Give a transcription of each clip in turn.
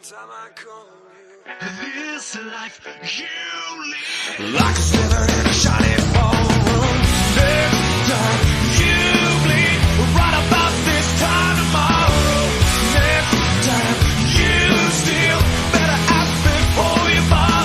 every time I call you. This life you lead, like a sliver in a shining ballroom. Next time you bleed, right about this time tomorrow. Next time you steal, better ask before you borrow.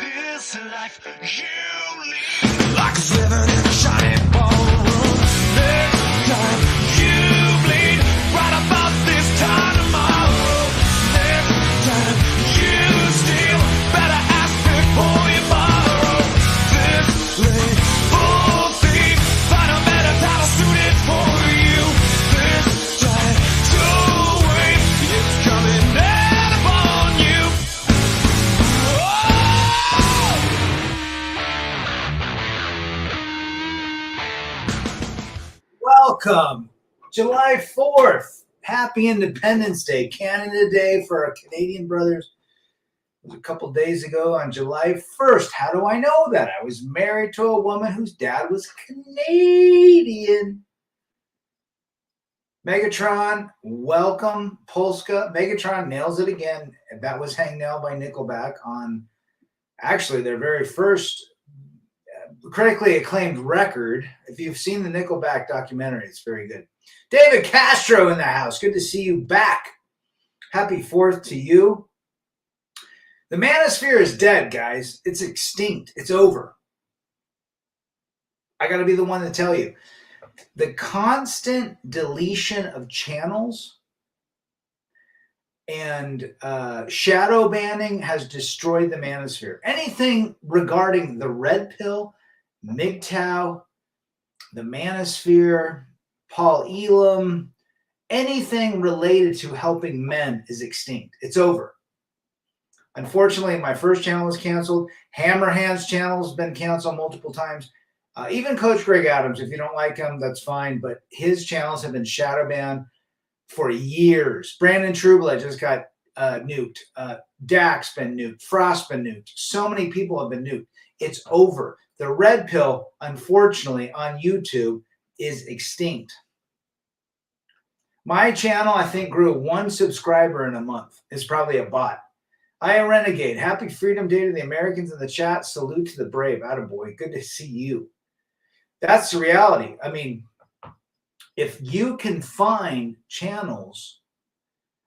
This life you lead, like a sliver in a shining ballroom. Next time you bleed, right about this time tomorrow. Next time you steal, better ask before you borrow. This late full thief, find a better title suited for you. This time to wait, it's coming down upon you. Welcome, July 4th. Happy Independence Day, Canada Day for our Canadian brothers. It was a couple days ago on July 1st. How do I know that? I was married to a woman whose dad was Canadian. Megatron, welcome. Polska. Megatron nails it again. That was Hangnail by Nickelback on actually their very first critically acclaimed record. If you've seen the Nickelback documentary, it's very good. David Castro in the house. Good to see you back. Happy 4th to you. The manosphere is dead, guys. It's extinct. It's over. I got to be the one to tell you. The constant deletion of channels and shadow banning has destroyed the manosphere. Anything regarding the red pill, MGTOW, the manosphere, Paul Elam, anything related to helping men is extinct. It's over. Unfortunately, my first channel was canceled. Hammer Hands channel has been canceled multiple times. Even Coach Greg Adams, if you don't like him, that's fine. But his channels have been shadow banned for years. Brandon Trueblood just got nuked. Dak's been nuked. Frost's been nuked. So many people have been nuked. It's over. The red pill, unfortunately, on YouTube is extinct. My channel, I think, grew 1 subscriber in a month. It's probably a bot. I am Renegade. Happy Freedom Day to the Americans in the chat. Salute to the brave. Attaboy. Good to see you. That's the reality. I mean, if you can find channels,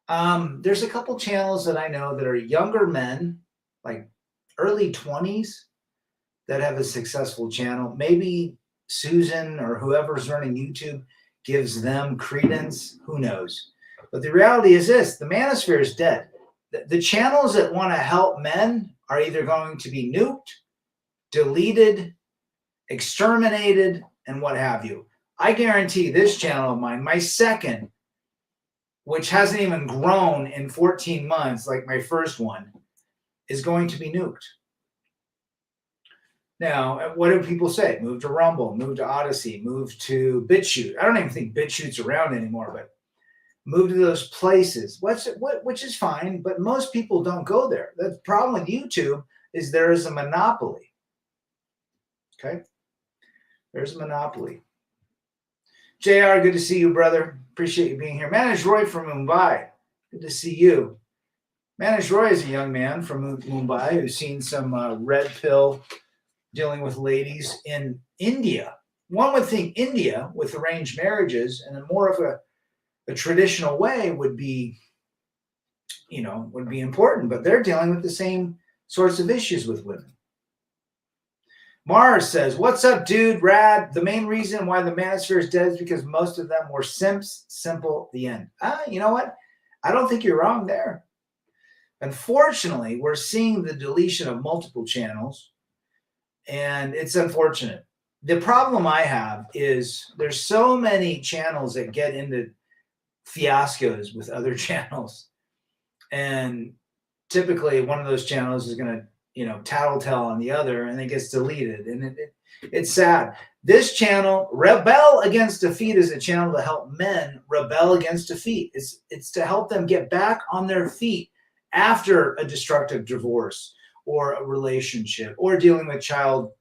there's a couple channels that I know that are younger men, like early 20s, that have a successful channel. Maybe Susan or whoever's running YouTube gives them credence. Who knows? But the reality is this: the manosphere is dead. The channels that want to help men are either going to be nuked, deleted, exterminated, and what have you. I guarantee this channel of mine, my second, which hasn't even grown in 14 months like my first one, is going to be nuked. Now, what do people say? Move to Rumble, move to Odyssey, move to BitChute. I don't even think BitChute's around anymore, but move to those places, which is fine, but most people don't go there. The problem with YouTube is there is a monopoly. Okay? There's a monopoly. JR, good to see you, brother. Appreciate you being here. Manish Roy from Mumbai. Good to see you. Manish Roy is a young man from Mumbai who's seen some red pill dealing with ladies in India. One would think India, with arranged marriages and more of a traditional way, would be important, but they're dealing with the same sorts of issues with women. Mars says, what's up, dude? Rad. The main reason why the manosphere is dead is because most of them were simps. Simple. The end. You know what? I don't think you're wrong there. Unfortunately, we're seeing the deletion of multiple channels, and it's unfortunate. The problem I have is there's so many channels that get into fiascos with other channels, and typically one of those channels is going to, tattletale on the other, and it gets deleted, and it's sad. This channel, Rebel Against Defeat, is a channel to help men rebel against defeat. It's to help them get back on their feet after a destructive divorce or a relationship or dealing with child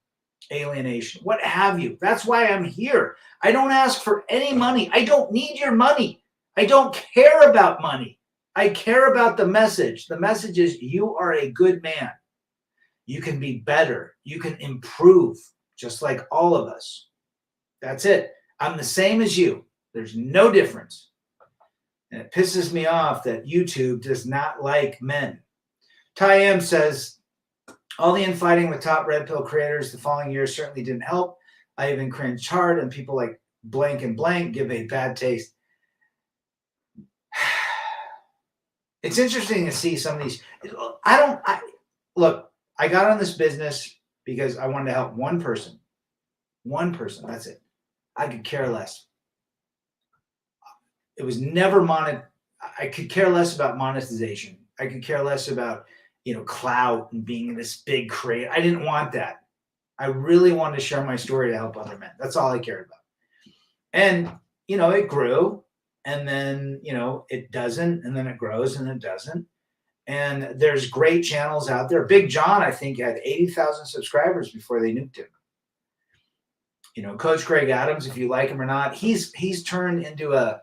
alienation, what have you. That's why I'm here. I don't ask for any money. I don't need your money. I don't care about money. I care about the message. The message is you are a good man. You can be better. You can improve, just like all of us. That's it. I'm the same as you. There's no difference. And it pisses me off that YouTube does not like men. Ty M says, all the infighting with top red pill creators the following year certainly didn't help. I even cringed hard, and people like blank and blank give a bad taste. It's interesting to see some of these. Look, I got on this business because I wanted to help one person. One person, that's it. I could care less. It was never I could care less about monetization. I could care less about, clout and being this big creator. I didn't want that. I really wanted to share my story to help other men. That's all I cared about. And, it grew, and then, it doesn't, and then it grows and it doesn't. And there's great channels out there. Big John, I think, had 80,000 subscribers before they nuked him. Coach Greg Adams, if you like him or not, he's turned into a,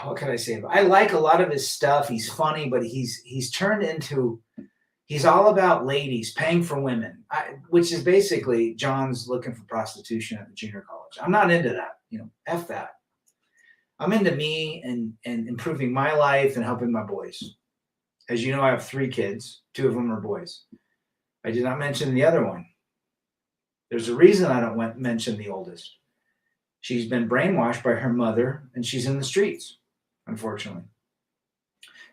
what can I say? I like a lot of his stuff. He's funny, but he's turned into, he's all about ladies paying for women, which is basically John's looking for prostitution at the junior college. I'm not into that. F that. I'm into me and improving my life and helping my boys. As you know, I have 3 kids. 2 of them are boys. I did not mention the other one. There's a reason I don't mention the oldest. She's been brainwashed by her mother, and she's in the streets, unfortunately.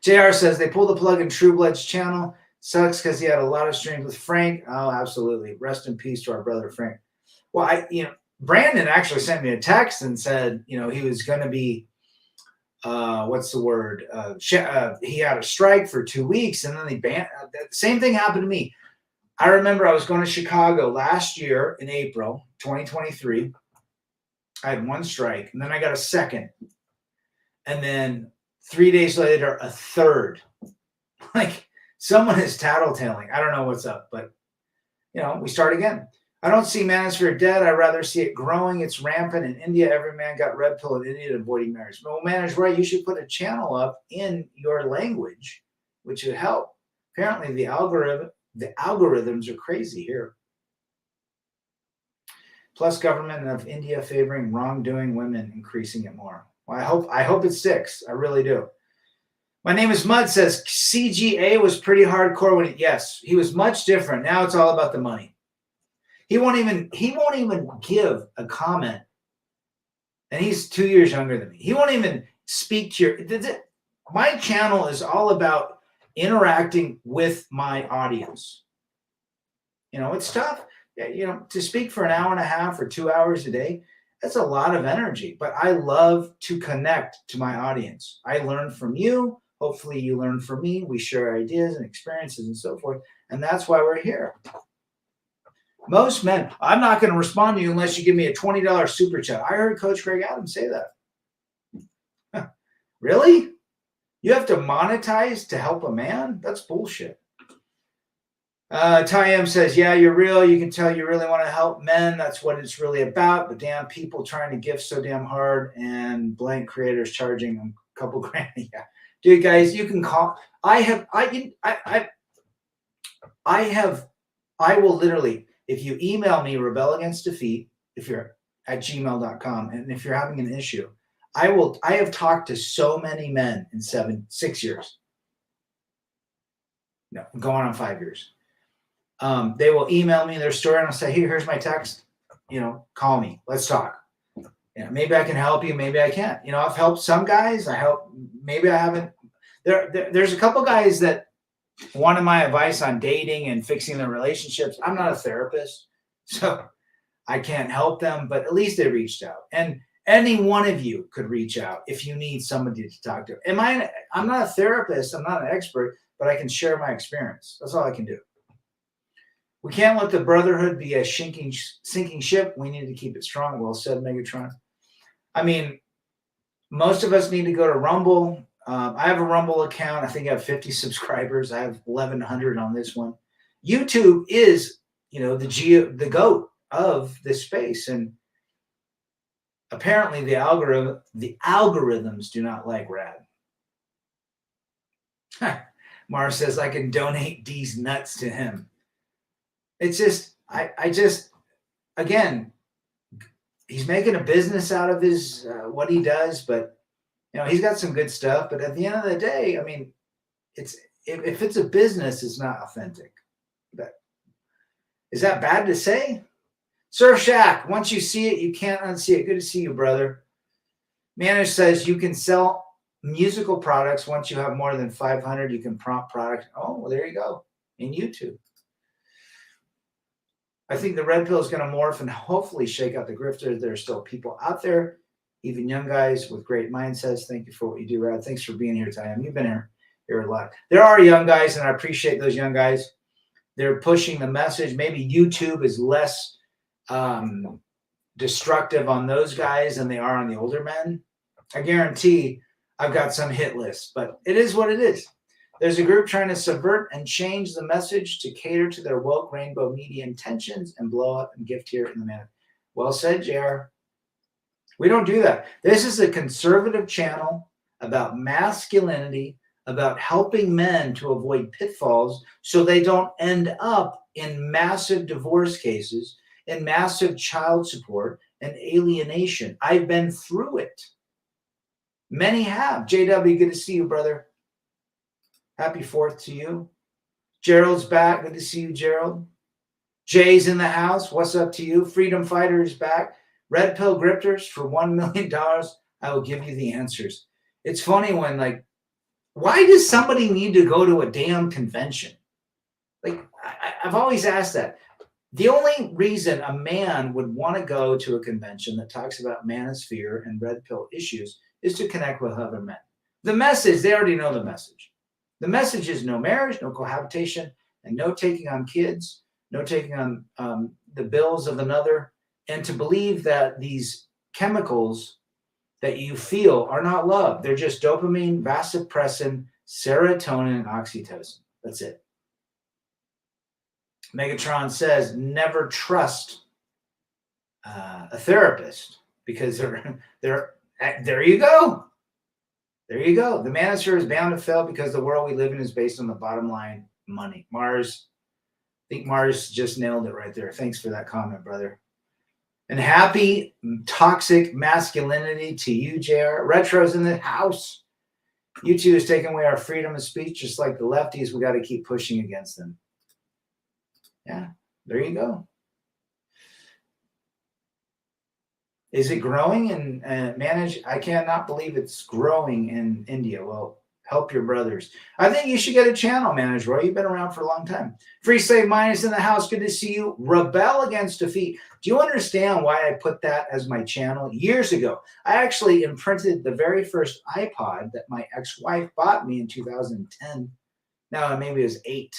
JR says they pulled the plug in True Blood's channel. Sucks because he had a lot of streams with Frank. Oh, absolutely. Rest in peace to our brother Frank. Well, Brandon actually sent me a text and said, he was going to be, what's the word? He had a strike for 2 weeks, and then they banned. The same thing happened to me. I remember I was going to Chicago last year in April 2023. I had 1 strike, and then I got a second. And then 3 days later, a third. Like, someone is tattletaling. I don't know what's up, but, we start again. I don't see Manosphere dead. I rather see it growing. It's rampant in India. Every man got red pill in India avoiding marriage. Well, man is right. You should put a channel up in your language, which would help. Apparently, the algorithms are crazy here. Plus, government of India favoring wrongdoing women, increasing it more. Well, I hope it sticks. I really do. My name is Mud says CGA was pretty hardcore when yes, he was much different. Now it's all about the money. He won't even give a comment. And he's 2 years younger than me. He won't even speak to my channel is all about interacting with my audience. It's tough. To speak for an hour and a half or 2 hours a day, that's a lot of energy. But I love to connect to my audience. I learn from you. Hopefully you learn from me. We share ideas and experiences and so forth. And that's why we're here. Most men, I'm not going to respond to you unless you give me a $20 super chat. I heard Coach Greg Adams say that. Really? You have to monetize to help a man? That's bullshit. Ty M says, yeah, you're real. You can tell you really want to help men. That's what it's really about. But damn, people trying to gift so damn hard and blank creators charging them a couple grand. Yeah. Dude, guys, you can call. I will literally, if you email me Rebel Against Defeat, if you're at gmail.com, and if you're having an issue, I have talked to so many men in 6 years. No, going on 5 years. They will email me their story and I'll say, hey, here's my text. Call me. Let's talk. Maybe I can help you. Maybe I can't. I've helped some guys. Maybe I haven't. There's a couple guys that wanted my advice on dating and fixing their relationships. I'm not a therapist, so I can't help them, but at least they reached out. And any one of you could reach out if you need somebody to talk to. I'm not a therapist, I'm not an expert, but I can share my experience. That's all I can do. We can't let the brotherhood be a sinking ship. We need to keep it strong. Well said, Megatron. I mean, most of us need to go to Rumble. I have a Rumble account. I think I have 50 subscribers. I have 1,100 on this one. YouTube is, the GOAT of this space. And apparently the algorithms do not like Rad. Mars says, I can donate D's nuts to him. It's just, again, he's making a business out of his, what he does, but he's got some good stuff, but at the end of the day, I mean, if it's a business, it's not authentic. But is that bad to say? Surf Shack, once you see it, you can't unsee it. Good to see you, brother. Manish says you can sell musical products. Once you have more than 500, you can prompt product. Oh, well, there you go. In YouTube. I think the red pill is going to morph and hopefully shake out the grifters. There are still people out there, even young guys with great mindsets. Thank you for what you do, Rad. Thanks for being here, Tyam. You've been here a lot. There are young guys, and I appreciate those young guys. They're pushing the message. Maybe YouTube is less destructive on those guys than they are on the older men. I guarantee I've got some hit lists, but it is what it is. There's a group trying to subvert and change the message to cater to their woke rainbow media intentions and blow up and gift here in the manner. Well said, JR. We don't do that. This is a conservative channel about masculinity, about helping men to avoid pitfalls so they don't end up in massive divorce cases, in massive child support and alienation. I've been through it. Many have. JW, good to see you, brother. Happy 4th to you. Gerald's back. Good to see you, Gerald. Jay's in the house. What's up to you? Freedom Fighter is back. Red Pill Grifters, for $1 million, I will give you the answers. It's funny when, why does somebody need to go to a damn convention? I've always asked that. The only reason a man would want to go to a convention that talks about manosphere and red pill issues is to connect with other men. The message, they already know the message. The message is no marriage, no cohabitation, and no taking on kids, no taking on the bills of another, and to believe that these chemicals that you feel are not love. They're just dopamine, vasopressin, serotonin, and oxytocin. That's it. Megatron says, never trust a therapist because there you go. There you go. The manosphere is bound to fail because the world we live in is based on the bottom line, money. Mars, I think Mars just nailed it right there. Thanks for that comment, brother. And happy toxic masculinity to you, JR. Retro's in the house. YouTube is taking away our freedom of speech, just like the lefties. We got to keep pushing against them. Yeah, there you go. Is it growing and manage? I cannot believe it's growing in India. Well, help your brothers. I think you should get a channel, Manage Roy. You've been around for a long time. Free Slave Minus in the house. Good to see you. Rebel Against Defeat. Do you understand why I put that as my channel? Years ago, I actually imprinted the very first iPod that my ex-wife bought me in 2010. No, maybe it was 8.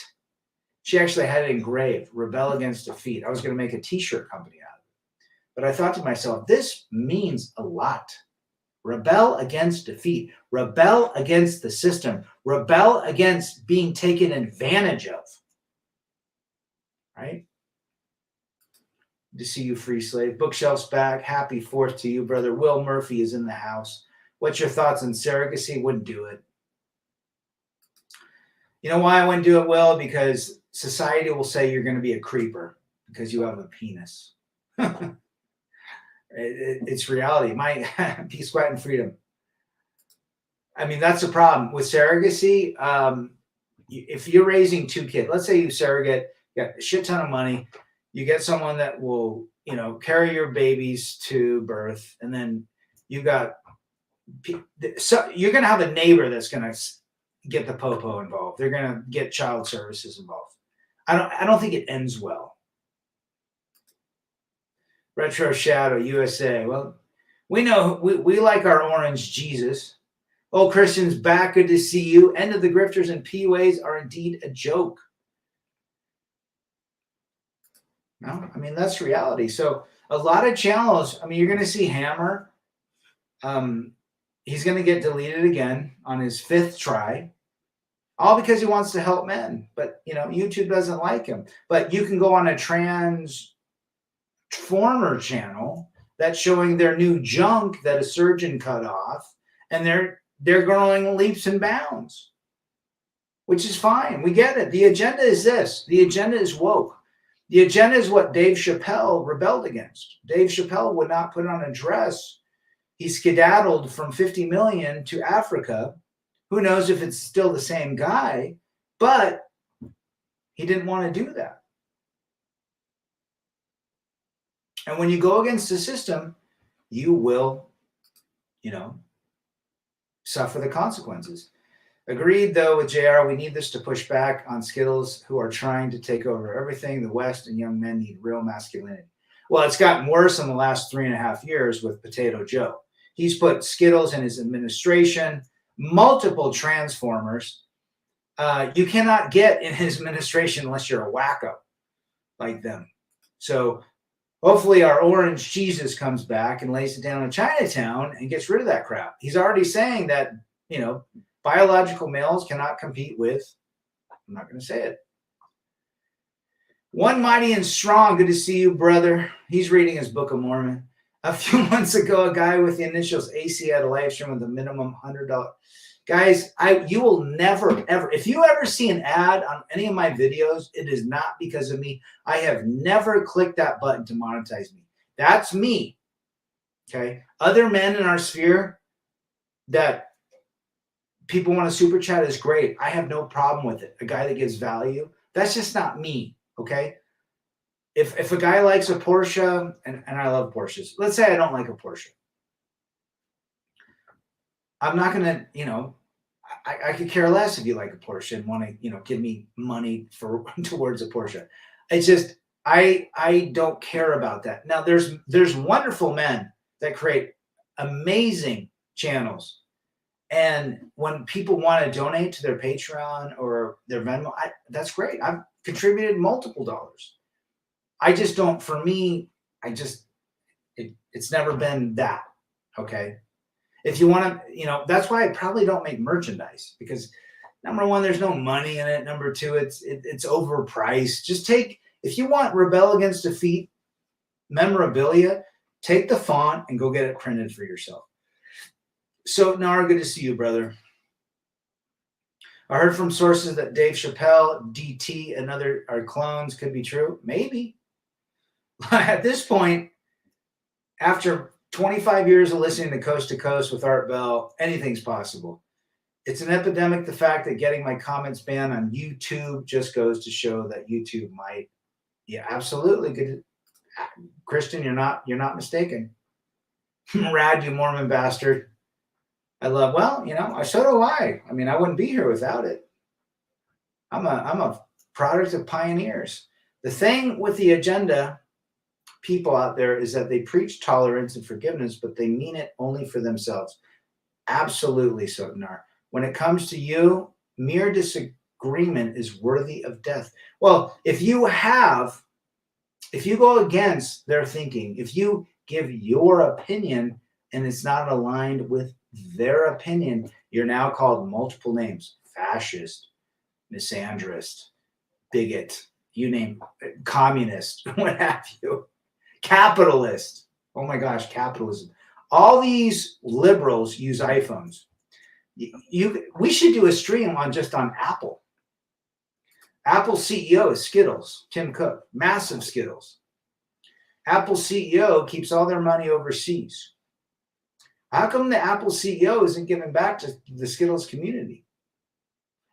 She actually had it engraved, Rebel Against Defeat. I was going to make a t-shirt company out of it. But I thought to myself, this means a lot. Rebel against defeat. Rebel against the system. Rebel against being taken advantage of. Right? Good to see you, Free Slave. Bookshelf's back. Happy 4th to you, brother. Will Murphy is in the house. What's your thoughts on surrogacy? Wouldn't do it. You know why I wouldn't do it, Will? Because society will say you're going to be a creeper because you have a penis. It's reality. My peace, quiet, and freedom. I mean, that's the problem with surrogacy. If you're raising 2 kids, let's say you surrogate, you got a shit ton of money, you get someone that will, carry your babies to birth, and then you got, so you're going to have a neighbor that's going to get the popo involved. They're going to get child services involved. I don't think it ends well. Retro Shadow USA. Well, we know we like our orange Jesus. Oh, Christians back. Good to see you. End of the grifters and PUAs are indeed a joke. No, I mean, that's reality. So a lot of channels, I mean, you're going to see Hammer. He's going to get deleted again on his 5th try, all because he wants to help men. But, you know, YouTube doesn't like him. But you can go on a transformer channel that's showing their new junk that a surgeon cut off, and they're growing leaps and bounds, which is fine. We get it. The agenda is this. The agenda is woke. The agenda is what Dave Chappelle rebelled against. Dave Chappelle would not put on a dress. He skedaddled from 50 million to Africa. Who knows if it's still the same guy, but he didn't want to do that. And when you go against the system, you will, you know, suffer the consequences. Agreed, though, with JR, we need this to push back on Skittles who are trying to take over everything. The West and young men need real masculinity. Well, it's gotten worse in the last 3.5 years with Potato Joe. He's put Skittles in his administration, multiple transformers. You cannot get in his administration unless you're a wacko like them. So hopefully our orange Jesus comes back and lays it down in Chinatown and gets rid of that crap. He's already saying that, you know, biological males cannot compete with, I'm not going to say it. One Mighty and Strong, good to see you, brother. He's reading his Book of Mormon. A few months ago, a guy with the initials AC had a live stream with a minimum $100. Guys, you will never, ever, if you ever see an ad on any of my videos, it is not because of me. I have never clicked that button to monetize me. That's me. Okay. Other men in our sphere that people want to super chat is great. I have no problem with it. A guy that gives value. That's just not me. Okay. If a guy likes a Porsche, and I love Porsches, let's say I don't like a Porsche. I'm not going to, you know, I could care less if you like a Porsche and want to, you know, give me money for towards a Porsche. It's just, I don't care about that. Now there's wonderful men that create amazing channels. And when people want to donate to their Patreon or their Venmo, that's great. I've contributed multiple dollars. I just don't, for me, it's never been that. Okay. If you want to, you know, that's why I probably don't make merchandise, because number one, there's no money in it. Number two, it's overpriced. Just if you want Rebel Against Defeat memorabilia, take the font and go get it printed for yourself. So, Nara, good to see you, brother. I heard from sources that Dave Chappelle, DT, and other are clones. Could be true. Maybe. At this point, after 25 years of listening to Coast to Coast with Art Bell, anything's possible. It's an epidemic. The fact that getting my comments banned on YouTube just goes to show that YouTube might. Yeah, absolutely. Good. Christian, you're not mistaken. Rad, you Mormon bastard. Well, you know, so do I. I mean, I wouldn't be here without it. I'm a product of pioneers. The thing with the agenda people out there is that they preach tolerance and forgiveness, but they mean it only for themselves. Absolutely, Sotnar. When it comes to you, mere disagreement is worthy of death. Well, if you go against their thinking, if you give your opinion and it's not aligned with their opinion, you're now called multiple names: fascist, misandrist, bigot, you name it, communist, what have you, capitalist. Oh my gosh, capitalism. All these liberals use iPhones. We should do a stream on Apple. Apple CEO is Skittles, Tim Cook, massive Skittles. Apple CEO keeps all their money overseas. How come the Apple CEO isn't giving back to the Skittles community?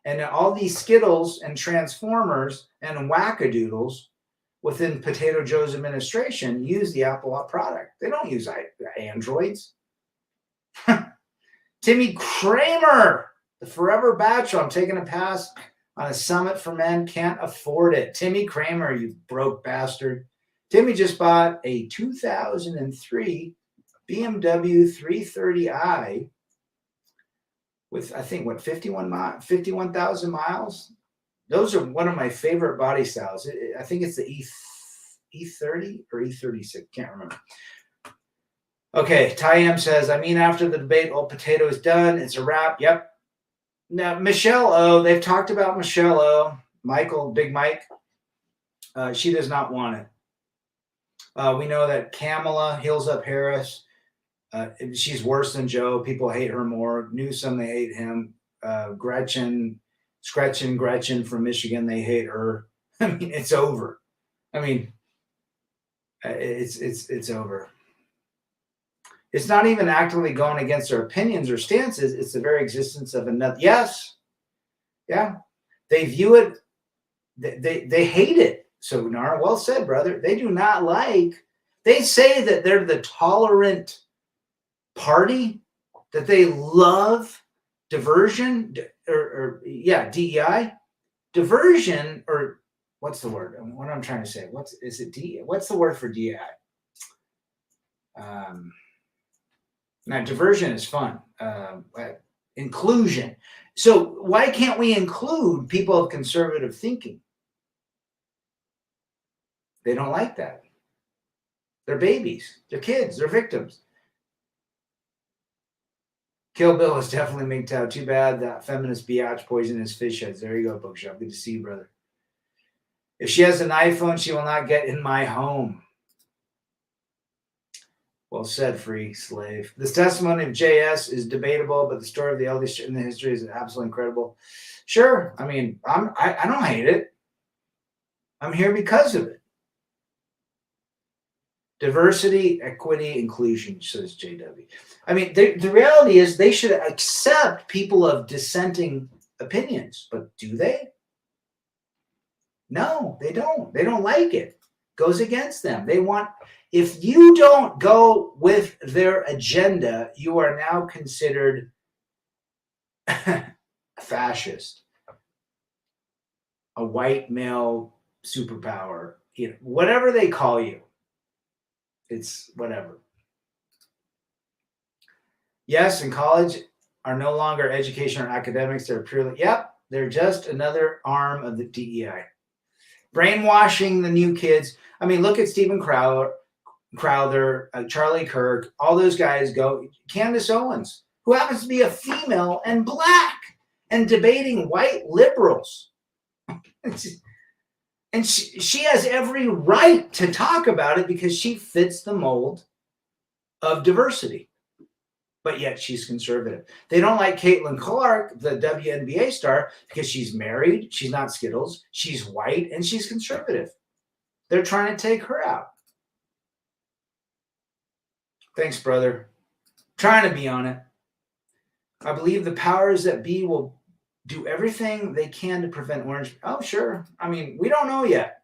And all these Skittles and Transformers and wackadoodles within Potato Joe's administration use the Apple product. They don't use Androids. Timmy Kramer. The Forever Bachelor. I'm taking a pass on a summit for men. Can't afford it. Timmy Kramer, you broke bastard. Timmy just bought a 2003 BMW 330i with, I think, what, 51,000 miles? Those are one of my favorite body styles. I think it's the E30 or E36. Can't remember. Okay, Ty M says, I mean, after the debate, old potato is done. It's a wrap. Yep. Now, Michelle O, they've talked about Michelle O. Michael, Big Mike. She does not want it. We know that Kamala Hills Up Harris, she's worse than Joe. People hate her more. Newsom, they hate him. Gretchen from Michigan, they hate her. I mean, it's over. I mean, it's over. It's not even actively going against their opinions or stances. It's the very existence of another. Yes. Yeah. They view it. They hate it. So, Nara, well said, brother. They do not like. They say that they're the tolerant party, that they love diversion DEI. Diversion, or what's the word? What I'm trying to say. What's the word for DEI? Now, diversion is fun. Inclusion. So why can't we include people of conservative thinking? They don't like that. They're babies. They're kids. They're victims. Kill Bill is definitely MGTOW. Too bad that feminist biatch poisoned his fish heads. There you go, Bookshop. Good to see you, brother. If she has an iPhone, she will not get in my home. Well said, free slave. This testimony of JS is debatable, but the story of the eldest in the history is absolutely incredible. Sure. I mean, I don't hate it. I'm here because of it. Diversity, equity, inclusion, says JW. I mean, the reality is they should accept people of dissenting opinions, but do they? No, they don't. They don't like it. Goes against them. They want, if you don't go with their agenda, you are now considered a fascist, a white male superpower, whatever they call you. It's whatever. Yes, in college are no longer education or academics. They're purely, they're just another arm of the DEI. Brainwashing the new kids. I mean, look at Stephen Crowther, Charlie Kirk, all those guys go. Candace Owens, who happens to be a female and black and debating white liberals. And she has every right to talk about it because she fits the mold of diversity. But yet she's conservative. They don't like Caitlin Clark, the WNBA star, because she's married, she's not Skittles, she's white, and she's conservative. They're trying to take her out. Thanks, brother. Trying to be on it. I believe the powers that be will do everything they can to prevent Orange. Oh, sure. I mean, we don't know yet.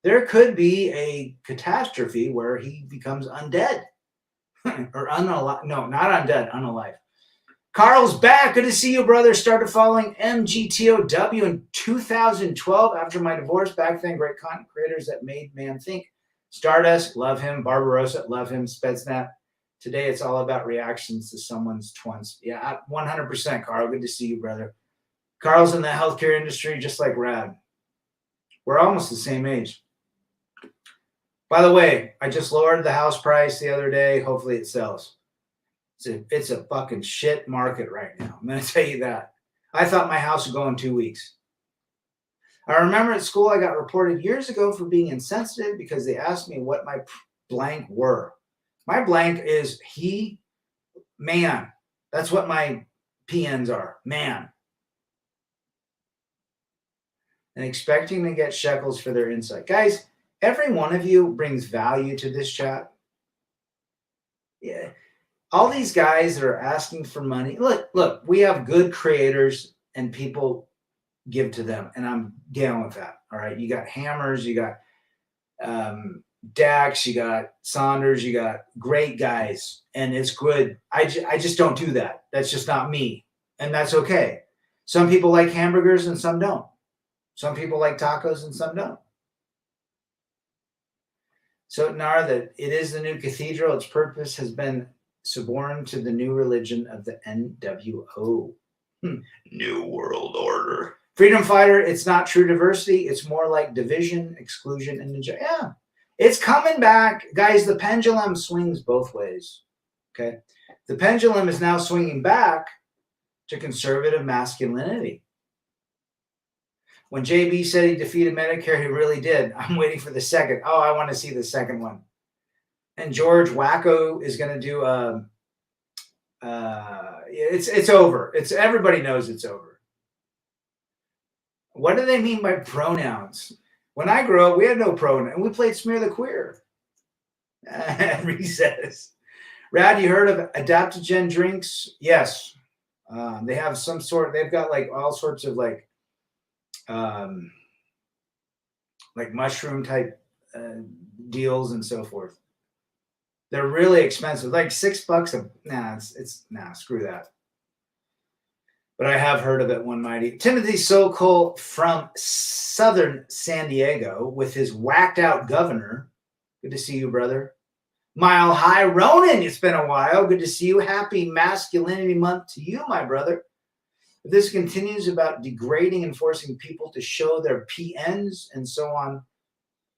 There could be a catastrophe where he becomes undead. Or unalive. No, not undead, unalive. Carl's back. Good to see you, brother. Started following MGTOW in 2012 after my divorce. Back then, great content creators that made man think. Stardust, love him. Barbarossa, love him. Spedsnap. Today, it's all about reactions to someone's twins. Yeah, 100%, Carl. Good to see you, brother. Carl's in the healthcare industry, just like Rad. We're almost the same age. By the way, I just lowered the house price the other day. Hopefully it sells. It's a fucking shit market right now. I'm going to tell you that. I thought my house would go in 2 weeks. I remember at school I got reported years ago for being insensitive because they asked me what my blank were. My blank is man. That's what my PNs are. Man. And expecting to get shekels for their insight. Guys, every one of you brings value to this chat. Yeah. All these guys that are asking for money. Look, we have good creators and people give to them. And I'm down with that. All right. You got Hammers, you got Dax, you got Saunders, you got great guys. And it's good. I just don't do that. That's just not me. And that's okay. Some people like hamburgers and some don't. Some people like tacos and some don't. So, Nar, that it is the new cathedral. Its purpose has been suborned to the new religion of the NWO. New World Order. Freedom fighter, it's not true diversity. It's more like division, exclusion, and injustice. Yeah, it's coming back. Guys, the pendulum swings both ways. Okay. The pendulum is now swinging back to conservative masculinity. When JB said he defeated Medicare, he really did. I'm waiting for the second. Oh, I want to see the second one. And George Wacko is going to do it's over. It's everybody knows it's over. What do they mean by pronouns? When I grew up, we had no pronoun. We played Smear the Queer. Recess. Rad, you heard of adaptogen drinks? Yes. They have some sort, they've got like all sorts of like mushroom type deals and so forth. They're really expensive, like $6 screw that. But I have heard of it, one mighty. Timothy Sokol from southern San Diego with his whacked out governor. Good to see you, brother. Mile High Ronan, it's been a while. Good to see you. Happy Masculinity Month to you, my brother. If this continues about degrading and forcing people to show their PNs and so on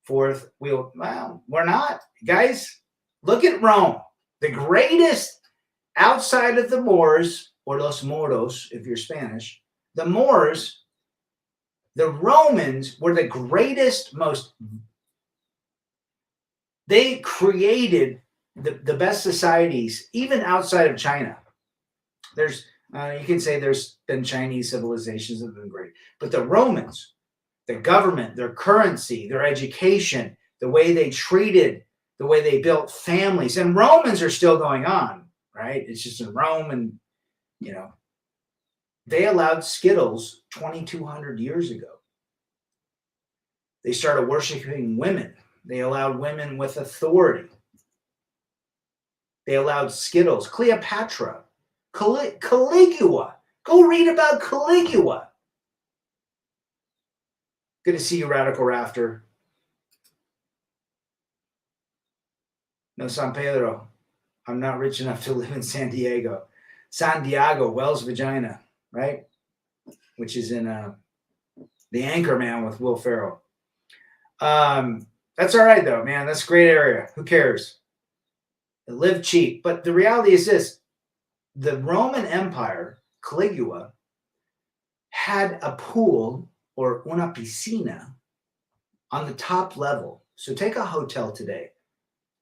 forth, we're not. Guys, look at Rome. The greatest outside of the Moors, or los Moros, if you're Spanish, the Moors, the Romans were the greatest, they created the best societies, even outside of China. There's, you can say there's been Chinese civilizations that have been great, but the Romans, the government, their currency, their education, the way they treated, the way they built families, and Romans are still going on, right? It's just in Rome, and they allowed Skittles 2,200 years ago. They started worshiping women. They allowed women with authority. They allowed Skittles. Cleopatra. Caligula. Go read about Caligula. Good to see you, Radical Rafter. No, San Pedro. I'm not rich enough to live in San Diego. San Diego, Wells Vagina, right? Which is in The Anchorman with Will Ferrell. That's all right, though, man. That's a great area. Who cares? They live cheap. But the reality is this. The Roman Empire, Caligula, had a pool, or una piscina, on the top level. So take a hotel today.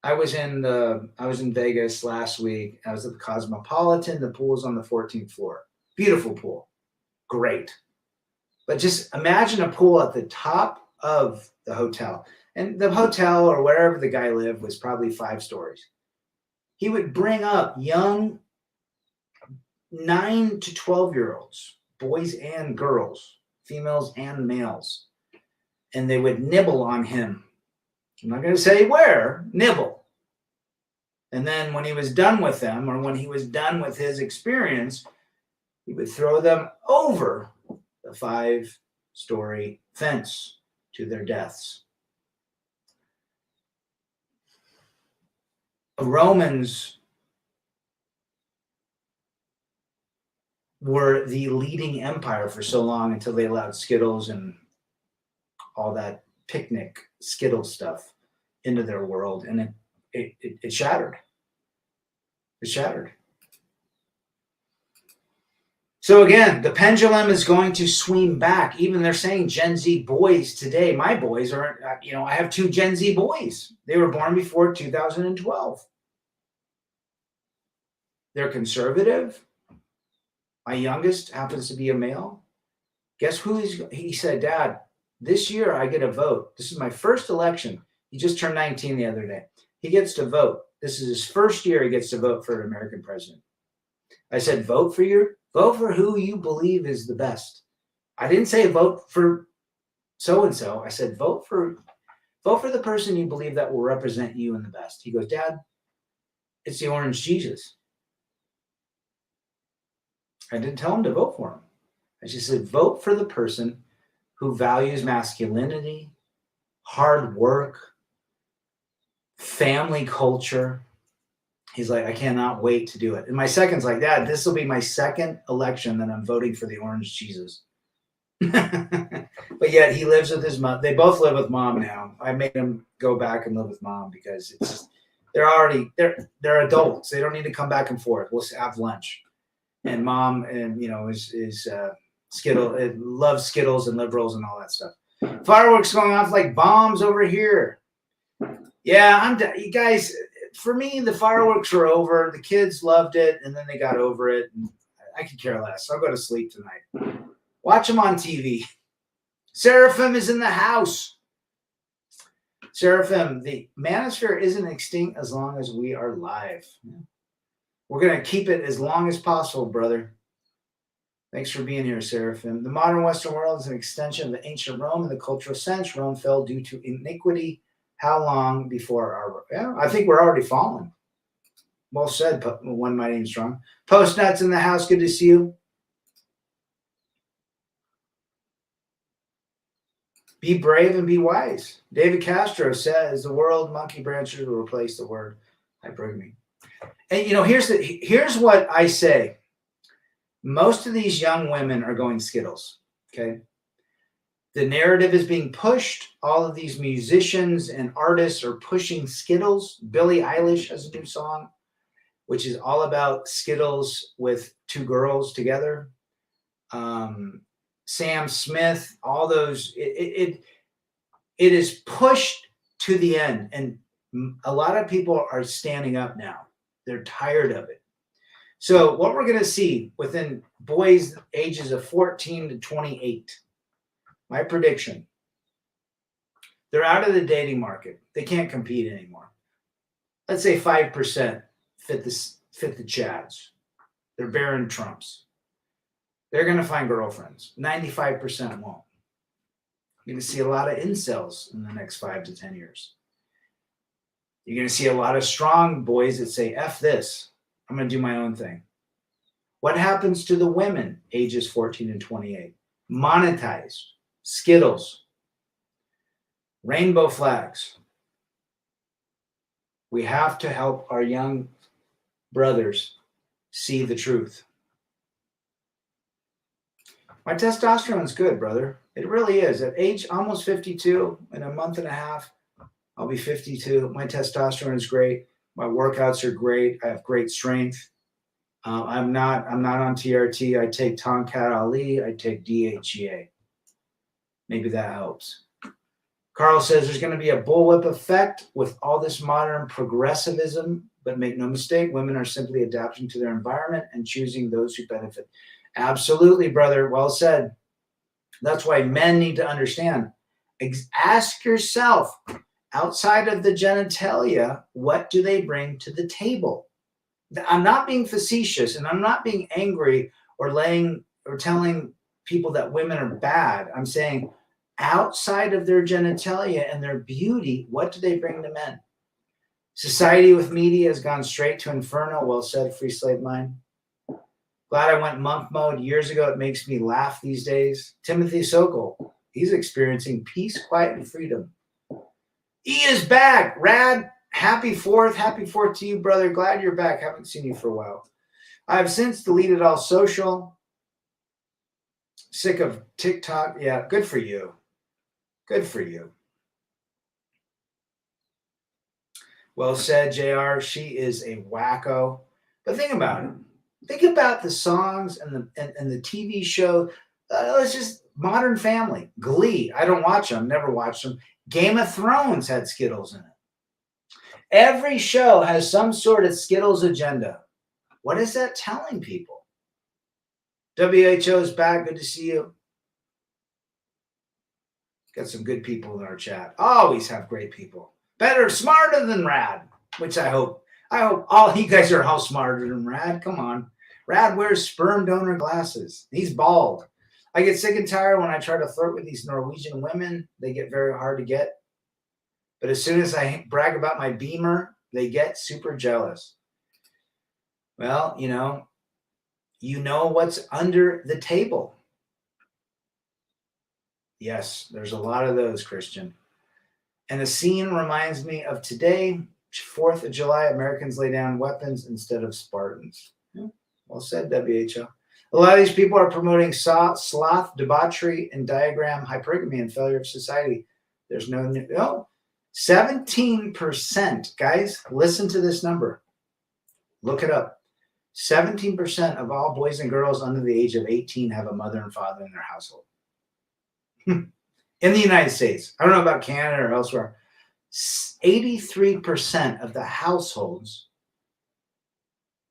I was in Vegas last week. I was at the Cosmopolitan. The pool is on the 14th floor. Beautiful pool. Great. But just imagine a pool at the top of the hotel. And the hotel or wherever the guy lived was probably 5 stories. He would bring up young 9 to 12-year-olds, boys and girls, females and males, and they would nibble on him. I'm not going to say where, nibble. And then when he was done with them, or when he was done with his experience, he would throw them over the 5-story fence to their deaths. The Romans were the leading empire for so long until they allowed Skittles and all that picnic Skittles stuff into their world, and it shattered. It shattered. So again, the pendulum is going to swing back. Even they're saying Gen Z boys today. My boys are, I have 2 Gen Z boys. They were born before 2012. They're conservative. My youngest happens to be a male. Guess who he said, Dad, this year I get a vote. This is my first election. He just turned 19 the other day. He gets to vote. This is his first year he gets to vote for an American president. I said, vote for who you believe is the best. I didn't say vote for so-and-so. I said, vote for the person you believe that will represent you in the best. He goes, Dad, it's the orange Jesus. I didn't tell him to vote for him. I just said, vote for the person who values masculinity, hard work, family culture. He's like, I cannot wait to do it. And my second's like, Dad, this will be my second election that I'm voting for the orange Jesus. But yet he lives with his mom. They both live with mom now. I made him go back and live with mom because it's just, they're adults. They don't need to come back and forth. We'll have lunch. And mom, and is Skittle, loves Skittles and liberals and all that stuff. Fireworks going off like bombs over here. Yeah, you guys. For me, the fireworks were over. The kids loved it, and then they got over it. And I could care less. I'll go to sleep tonight. Watch them on TV. Seraphim is in the house. Seraphim, the manosphere isn't extinct as long as we are live. We're going to keep it as long as possible, brother. Thanks for being here, Seraphim. The modern Western world is an extension of the ancient Rome in the cultural sense. Rome fell due to iniquity. How long before our... Yeah, I think we're already fallen. Well said, One Mighty and Strong. Post Nuts in the house. Good to see you. Be brave and be wise. David Castro says the word monkey branches will replace the word hypergamy. And here's what I say. Most of these young women are going Skittles. Okay. The narrative is being pushed. All of these musicians and artists are pushing Skittles. Billie Eilish has a new song, which is all about Skittles with two girls together. Sam Smith, all those, it is pushed to the end. And a lot of people are standing up now. They're tired of it. So what we're going to see within boys ages of 14 to 28, my prediction, they're out of the dating market. They can't compete anymore. Let's say 5% fit the Chads. They're Barron Trumps. They're going to find girlfriends. 95% won't. You're going to see a lot of incels in the next 5 to 10 years. You're going to see a lot of strong boys that say, F this. I'm going to do my own thing. What happens to the women ages 14 and 28? Monetized. Skittles. Rainbow flags. We have to help our young brothers see the truth. My testosterone's good, brother. It really is. At age almost 52, in a month and a half, I'll be 52. My testosterone is great. My workouts are great. I have great strength. I'm not on TRT. I take Tonkat Ali. I take DHEA. Maybe that helps. Carl says there's going to be a bullwhip effect with all this modern progressivism, but make no mistake, women are simply adapting to their environment and choosing those who benefit. Absolutely, brother. Well said. That's why men need to understand. Ask yourself, outside of the genitalia, what do they bring to the table? I'm not being facetious, and I'm not being angry or telling people that women are bad. I'm saying outside of their genitalia and their beauty, what do they bring to men? Society with media has gone straight to inferno. Well said, Free Slave Mind. Glad I went monk mode years ago. It makes me laugh these days. Timothy Sokol, he's experiencing peace, quiet, and freedom. E is back. Rad, happy 4th. Happy 4th to you, brother. Glad you're back. Haven't seen you for a while. I have since deleted all social. Sick of TikTok. Yeah, good for you. Good for you. Well said, JR. She is a wacko. But think about it. Think about the songs and the TV show. It's just Modern Family, Glee. I don't watch them. Never watched them. Game of Thrones had Skittles in it. Every show has some sort of Skittles agenda. What is that telling people? WHO's back. Good to see you. Got some good people in our chat. Always have great people. Better, smarter than Rad, which I hope all you guys are all smarter than Rad. Come on. Rad wears sperm donor glasses. He's bald. I get sick and tired when I try to flirt with these Norwegian women. They get very hard to get. But as soon as I brag about my Beamer, they get super jealous. Well, You know what's under the table. Yes, there's a lot of those, Christian. And the scene reminds me of today, 4th of July, Americans lay down weapons instead of Spartans. Yeah, well said, WHO. A lot of these people are promoting sloth, debauchery, and diagram hypergamy and failure of society. There's no 17%, guys, listen to this number. Look it up. 17% of all boys and girls under the age of 18 have a mother and father in their household. In the United States. I don't know about Canada or elsewhere. 83% of the households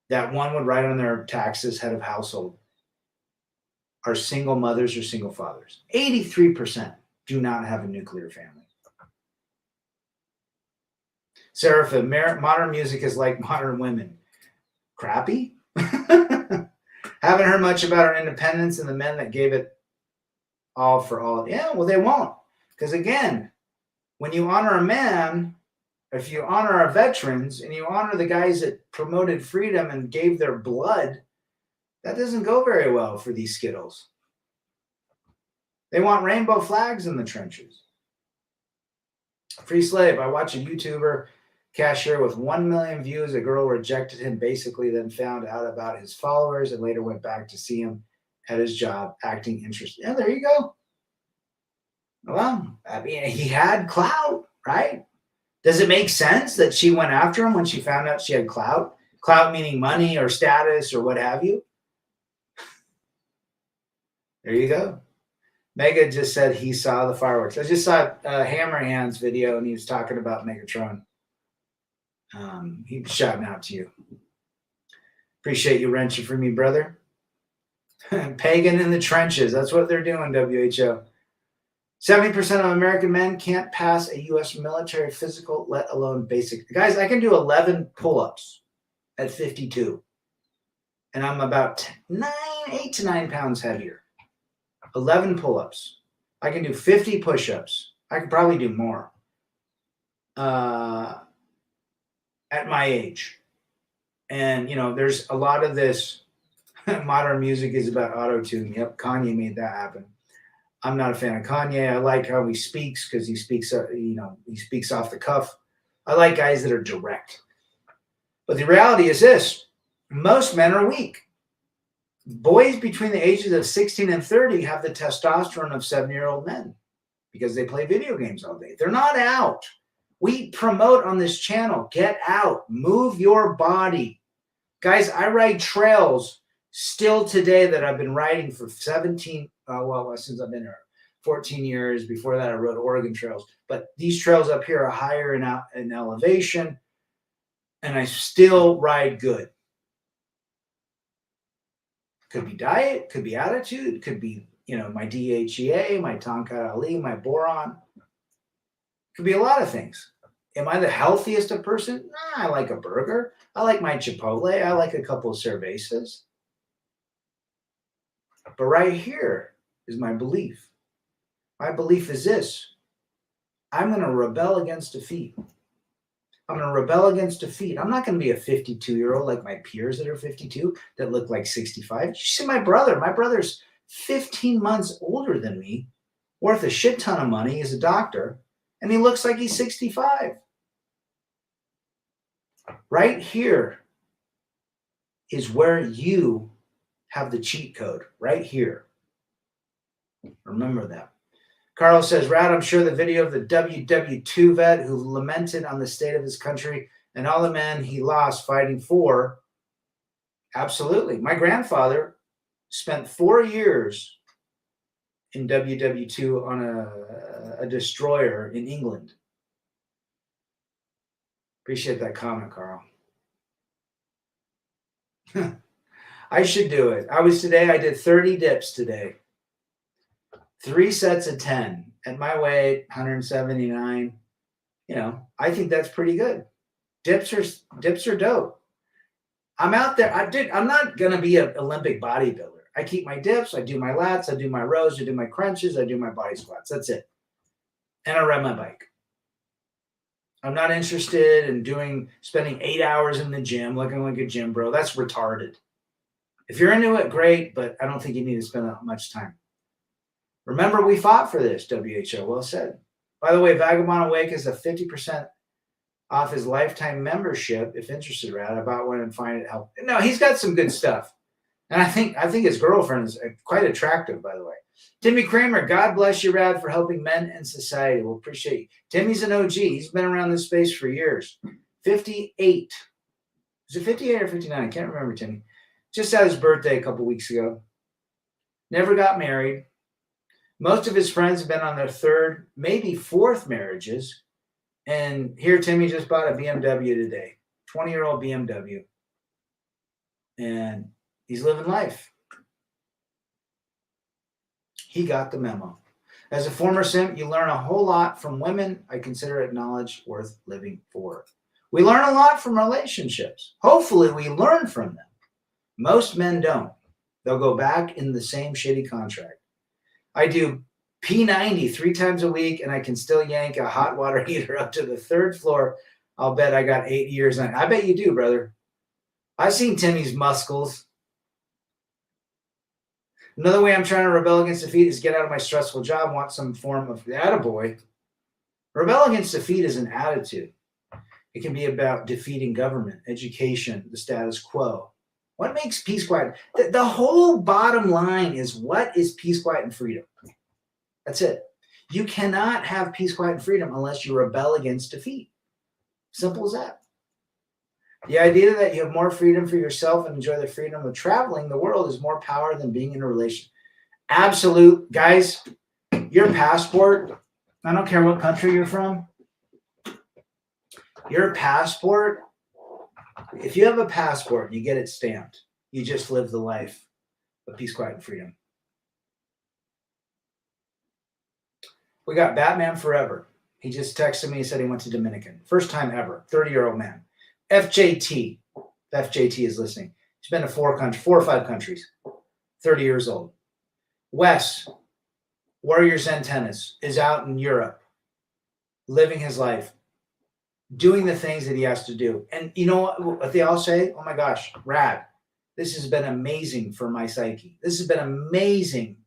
that one would write on their taxes, head of household, are single mothers or single fathers. 83% do not have a nuclear family. Serapha, modern music is like modern women. Crappy? Haven't heard much about our independence and the men that gave it all for all. Yeah, well, they won't. Because again, when you honor a man, if you honor our veterans and you honor the guys that promoted freedom and gave their blood, that doesn't go very well for these Skittles. They want rainbow flags in the trenches. Free slave. I watch a YouTuber cashier with 1 million views. A girl rejected him, basically then found out about his followers and later went back to see him at his job, acting interested. Yeah, there you go. Well, I mean, he had clout, right? Does it make sense that she went after him when she found out she had clout? Clout meaning money or status or what have you? There you go. Mega just said he saw the fireworks. I just saw Hammer Hands video and he was talking about Megatron. He was shouting out to you. Appreciate you wrenching for me, brother. Pagan in the trenches. That's what they're doing, WHO. 70% of American men can't pass a U.S. military physical, let alone basic. Guys, I can do 11 pull-ups at 52. And I'm about 8 to 9 pounds heavier. 11 pull-ups. I can do 50 push-ups. I could probably do more. At my age. And, you know, there's a lot of this modern music is about auto-tune. Yep, Kanye made that happen. I'm not a fan of Kanye. I like how he speaks because he speaks, he speaks off the cuff. I like guys that are direct. But the reality is this. Most men are weak. Boys between the ages of 16 and 30 have the testosterone of 7-year-old men because they play video games all day. They're not out. We promote on this channel, get out, move your body. Guys, I ride trails still today that I've been riding for since I've been here, 14 years. Before that, I rode Oregon trails. But these trails up here are higher in elevation, and I still ride good. Could be diet, could be attitude, could be, my DHEA, my Tonkat Ali, my boron. Could be a lot of things. Am I the healthiest of person? Nah, I like a burger. I like my Chipotle. I like a couple of cervezas. But right here is my belief. My belief is this. I'm going to rebel against defeat. I'm going to rebel against defeat. I'm not going to be a 52-year-old like my peers that are 52 that look like 65. You see my brother. My brother's 15 months older than me, worth a shit ton of money. He's a doctor, and he looks like he's 65. Right here is where you have the cheat code. Right here. Remember that. Carl says, Rad, I'm sure the video of the WW2 vet who lamented on the state of his country and all the men he lost fighting for. Absolutely. My grandfather spent 4 years in WW2 on a destroyer in England. Appreciate that comment, Carl. I should do it. I did 30 dips today. 3 sets of 10 at my weight, 179. I think that's pretty good. Dips are dope. I'm out there. I'm not going to be an Olympic bodybuilder. I keep my dips. I do my lats. I do my rows. I do my crunches. I do my body squats. That's it. And I ride my bike. I'm not interested in spending 8 hours in the gym looking like a gym bro. That's retarded. If you're into it, great, but I don't think you need to spend that much time. Remember, we fought for this, WHO. Well said. By the way, Vagabond Awake is a 50% off his lifetime membership. If interested, Rad, about when and find it help. No, he's got some good stuff. And I think his girlfriend is quite attractive, by the way. Timmy Kramer, God bless you, Rad, for helping men and society. We'll appreciate you. Timmy's an OG. He's been around this space for years. 58. Is it 58 or 59? I can't remember, Timmy. Just had his birthday a couple weeks ago. Never got married. Most of his friends have been on their third, maybe fourth marriages. And here, Timmy just bought a BMW today. 20-year-old BMW. And he's living life. He got the memo. As a former simp, you learn a whole lot from women. I consider it knowledge worth living for. We learn a lot from relationships. Hopefully, we learn from them. Most men don't. They'll go back in the same shitty contract. I do P90 3 times a week, and I can still yank a hot water heater up to the 3rd floor. I'll bet I got 8 years on it. I bet you do, brother. I've seen Timmy's muscles. Another way I'm trying to rebel against defeat is get out of my stressful job, want some form of attaboy. Rebel against defeat is an attitude. It can be about defeating government, education, the status quo. What makes peace, quiet? The whole bottom line is, what is peace, quiet, and freedom? That's it. You cannot have peace, quiet, and freedom unless you rebel against defeat. Simple as that. The idea that you have more freedom for yourself and enjoy the freedom of traveling the world is more power than being in a relation. Absolute. Guys, your passport, I don't care what country you're from, your passport, if you have a passport and you get it stamped, you just live the life of peace, quiet, and freedom. We got Batman Forever. He just texted me and said he went to Dominican. First time ever. 30-year-old man. FJT. FJT is listening. He's been to 4 or 5 countries. 30 years old. Wes, Warriors and Tennis, is out in Europe, living his life, doing the things that he has to do. And you know what they all say? Oh my gosh, Rad, this has been amazing for my psyche. This has been amazing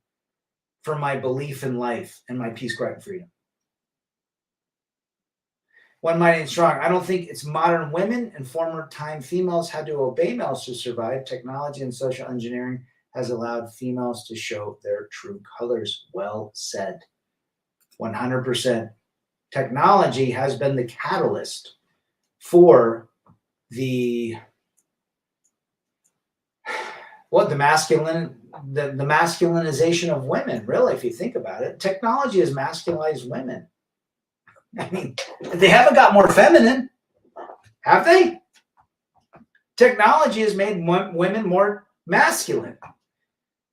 for my belief in life and my peace, quiet, and freedom. One mighty and strong. I don't think it's modern women and former time females had to obey males to survive. Technology and social engineering has allowed females to show their true colors. Well said. 100%. Technology has been the catalyst for the masculinization of women, really, if you think about it. Technology has masculinized women. I mean, they haven't got more feminine, have they? Technology has made women more masculine.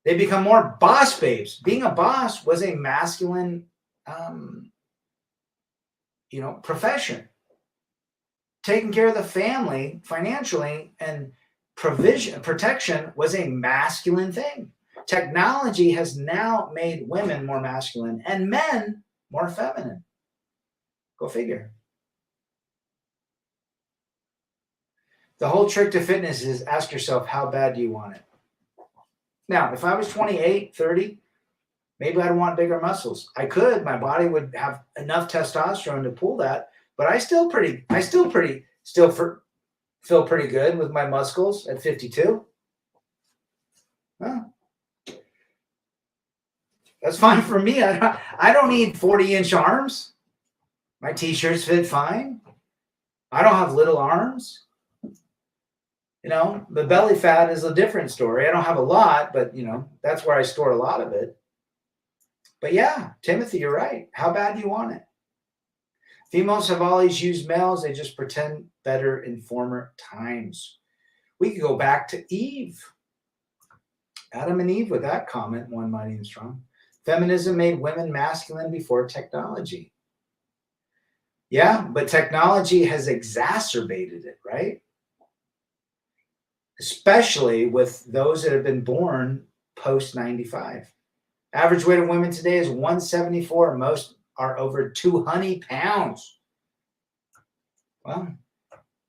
They become more boss babes. Being a boss was a masculine profession. Taking care of the family financially and protection was a masculine thing. Technology has now made women more masculine and men more feminine. Go figure. The whole trick to fitness is ask yourself, how bad do you want it? Now, if I was 28, 30, maybe I'd want bigger muscles. I could. My body would have enough testosterone to pull that, but I still feel pretty good with my muscles at 52. Well, that's fine for me. I don't need 40-inch arms. My t-shirts fit fine. I don't have little arms. The belly fat is a different story. I don't have a lot, but that's where I store a lot of it. But yeah, Timothy, you're right. How bad do you want it? Females have always used males. They just pretend better in former times. We could go back to Eve. Adam and Eve with that comment, one mighty and strong. Feminism made women masculine before technology. Yeah, but technology has exacerbated it, right? Especially with those that have been born post-95. Average weight of women today is 174. Most are over 200 pounds. Well,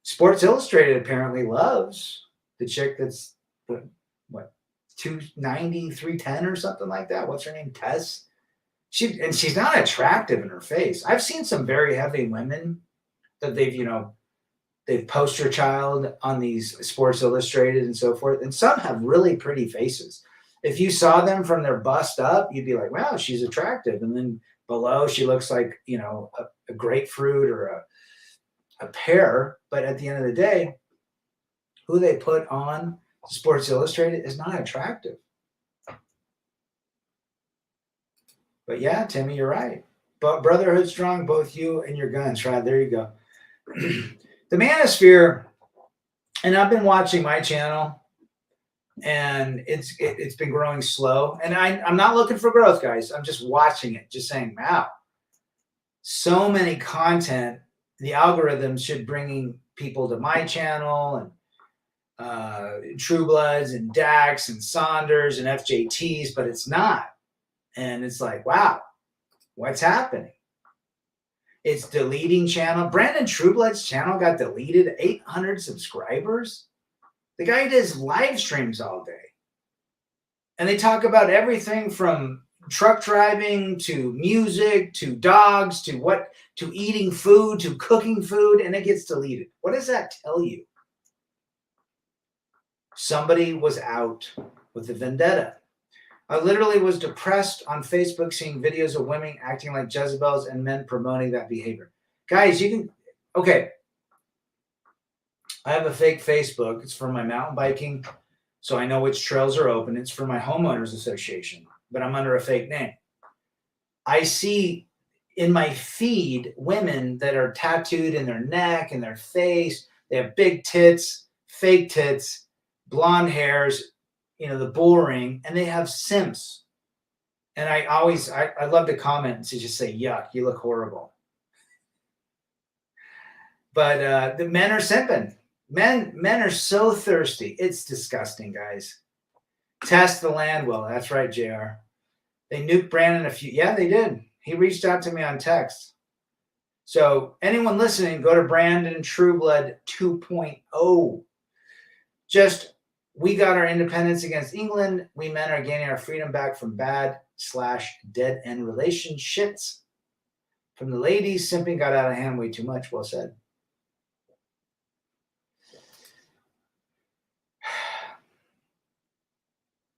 Sports Illustrated apparently loves the chick that's, 290, 310 or something like that. What's her name? Tess. She's not attractive in her face. I've seen some very heavy women that they've poster child on these Sports Illustrated and so forth, and some have really pretty faces. If you saw them from their bust up, you'd be like, wow, she's attractive. And then below, she looks like, a grapefruit or a pear. But at the end of the day, who they put on Sports Illustrated is not attractive. But yeah, Timmy, you're right. But brotherhood strong, both you and your guns, right? There you go. The Manosphere, and I've been watching my channel, and it's been growing slow. And I'm not looking for growth, guys. I'm just watching it, just saying, wow, so many content. The algorithm should bring people to my channel and True Bloods and Dax and Saunders and FJTs, but it's not. And it's like, wow, what's happening? It's deleting channel. Brandon Trueblood's channel got deleted. 800 subscribers. The guy does live streams all day. And they talk about everything from truck driving to music to dogs to eating food to cooking food, and it gets deleted. What does that tell you? Somebody was out with a vendetta. I literally was depressed on Facebook seeing videos of women acting like Jezebels and men promoting that behavior. Guys, okay. I have a fake Facebook. It's for my mountain biking, so I know which trails are open. It's for my homeowners association, but I'm under a fake name. I see in my feed women that are tattooed in their neck and their face. They have big tits, fake tits, blonde hairs, the bull ring, and they have simps. And I love to comment and just say, yuck, you look horrible. But the men are simping. Men are so thirsty. It's disgusting, guys. Test the land well. That's right, JR. They nuked Brandon yeah, they did. He reached out to me on text. So anyone listening, go to Brandon Trueblood 2.0. We got our independence against England. We men are gaining our freedom back from bad/dead end relationships. From the ladies, simping got out of hand way too much. Well said.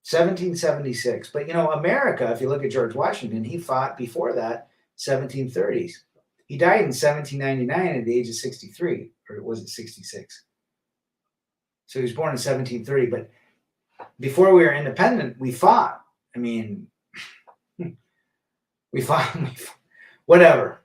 (1776). But America, if you look at George Washington, he fought before that, 1730s. He died in 1799 at the age of 63, or was it 66? So he was born in 1730, but before we were independent, we fought. I mean, we fought, whatever.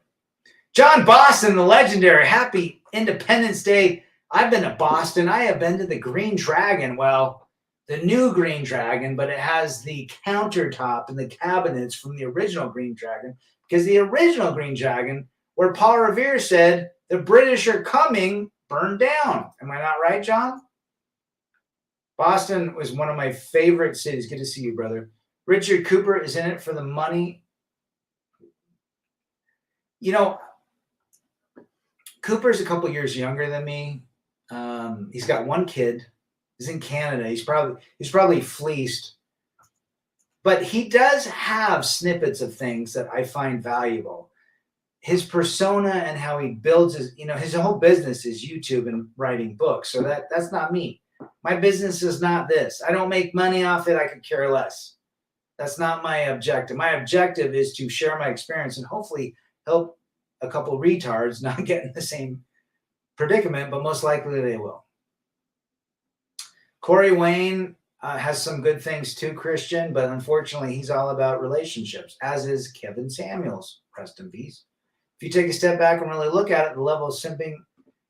John Boston, the legendary, happy Independence Day. I've been to Boston. I have been to the Green Dragon. Well, the new Green Dragon, but it has the countertop and the cabinets from the original Green Dragon, because the original Green Dragon, where Paul Revere said, the British are coming, burned down. Am I not right, John? Boston was one of my favorite cities. Good to see you, brother. Richard Cooper is in it for the money. Cooper's a couple years younger than me. He's got one kid. He's in Canada. He's probably fleeced. But he does have snippets of things that I find valuable. His persona and how he builds his whole business is YouTube and writing books. So that's not me. My business is not this. I don't make money off it. I could care less. That's not my objective. My objective is to share my experience and hopefully help a couple retards not get in the same predicament, but most likely they will. Corey Wayne has some good things too, Christian, but unfortunately he's all about relationships, as is Kevin Samuels. Rest in peace. If you take a step back and really look at it, the level of simping,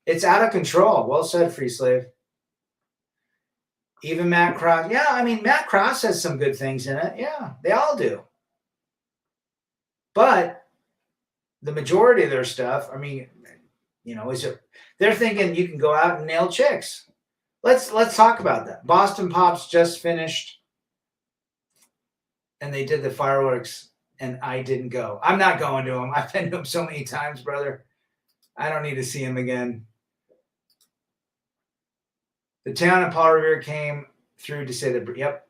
it's out of control. Well said, Free Slave. Even Matt Cross. Yeah, I mean, Matt Cross has some good things in it. Yeah, they all do. But the majority of their stuff, I mean, they're thinking you can go out and nail chicks. Let's talk about that. Boston Pops just finished, and they did the fireworks, and I didn't go. I'm not going to them. I've been to them so many times, brother. I don't need to see him again. The town of Paul Revere came through to say that, yep.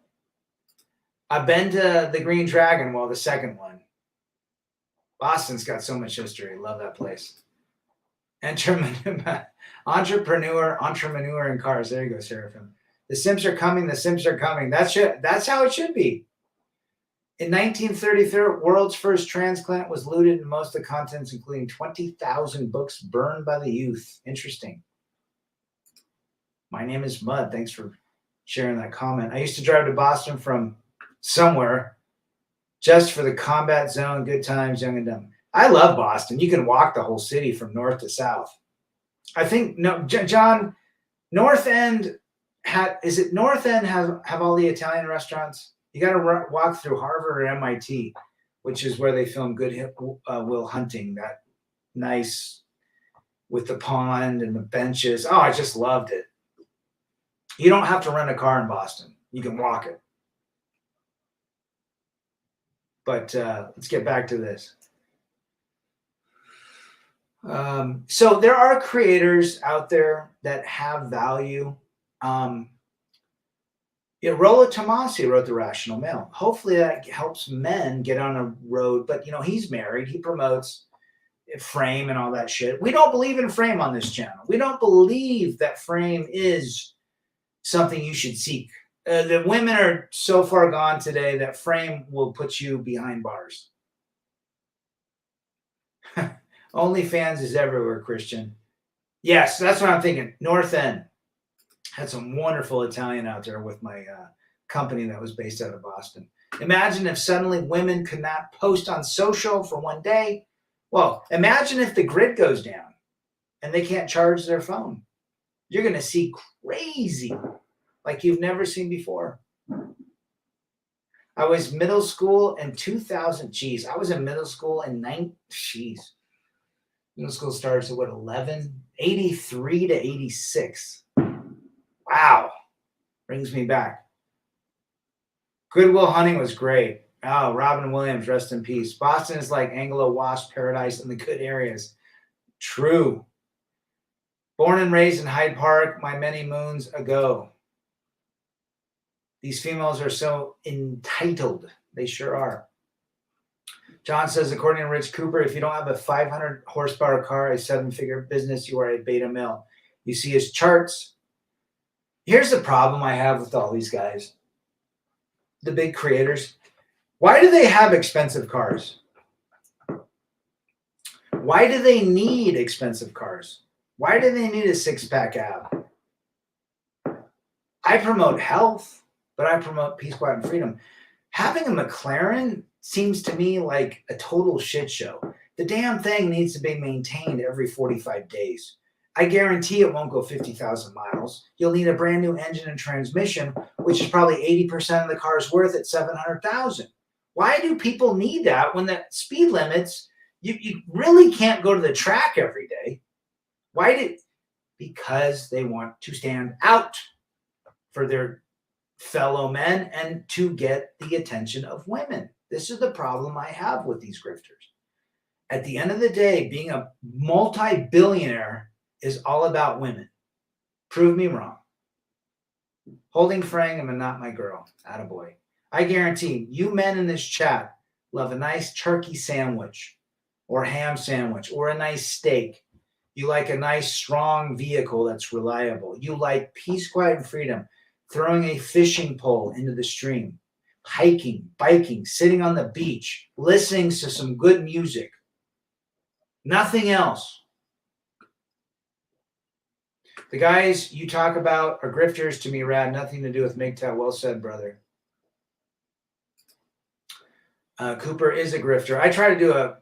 I've been to the Green Dragon, well, the second one. Boston's got so much history. Love that place. Entrepreneur in cars. There you go, Seraphim. The Simps are coming. The Simps are coming. That's how it should be. In 1933, world's first transplant was looted, and most of the contents, including 20,000 books, burned by the youth. Interesting. My name is Mud. Thanks for sharing that comment. I used to drive to Boston from somewhere just for the combat zone, good times, young and dumb. I love Boston. You can walk the whole city from north to south. I think, no, John, North End is it North End have all the Italian restaurants? You got to walk through Harvard or MIT, which is where they film Good Will Hunting, that nice with the pond and the benches. Oh, I just loved it. You don't have to rent a car in Boston. You can walk it. But let's get back to this. So there are creators out there that have value. Rollo Tomasi wrote The Rational Male. Hopefully that helps men get on a road. But, he's married. He promotes frame and all that shit. We don't believe in frame on this channel. We don't believe that frame is something you should seek. The women are so far gone today that frame will put you behind bars. OnlyFans is everywhere, Christian. Yes, that's what I'm thinking. North End. Had some wonderful Italian out there with my company that was based out of Boston. Imagine if suddenly women could not post on social for one day. Well, imagine if the grid goes down and they can't charge their phone. You're going to see crazy like you've never seen before. I was middle school in 2000. Geez, I was in middle school in middle school starts at what, 83 to 86. Wow. Brings me back. Good Will Hunting was great. Oh, Robin Williams, rest in peace. Boston is like Anglo-Wasp paradise in the good areas. True. Born and raised in Hyde Park my many moons ago. These females are so entitled. They sure are. John says, according to Rich Cooper, if you don't have a 500 horsepower car, a 7-figure business, you are a beta male. You see his charts. Here's the problem I have with all these guys, the big creators. Why do they have expensive cars? Why do they need expensive cars? Why do they need a six-pack ab? I promote health, but I promote peace, quiet, and freedom. Having a McLaren seems to me like a total shit show. The damn thing needs to be maintained every 45 days. I guarantee it won't go 50,000 miles. You'll need a brand new engine and transmission, which is probably 80% of the car's worth at 700,000. Why do people need that when the speed limits, you really can't go to the track every day? Because they want to stand out for their fellow men and to get the attention of women. This is the problem I have with these grifters. At the end of the day, being a multi-billionaire is all about women. Prove me wrong. Holding Frang, I'm not my girl. Attaboy. I guarantee you men in this chat love a nice turkey sandwich or ham sandwich or a nice steak. You like a nice, strong vehicle that's reliable. You like peace, quiet, and freedom. Throwing a fishing pole into the stream. Hiking, biking, sitting on the beach, listening to some good music. Nothing else. The guys you talk about are grifters to me, Rad. Nothing to do with MGTOW. Well said, brother. Cooper is a grifter. I tried to do a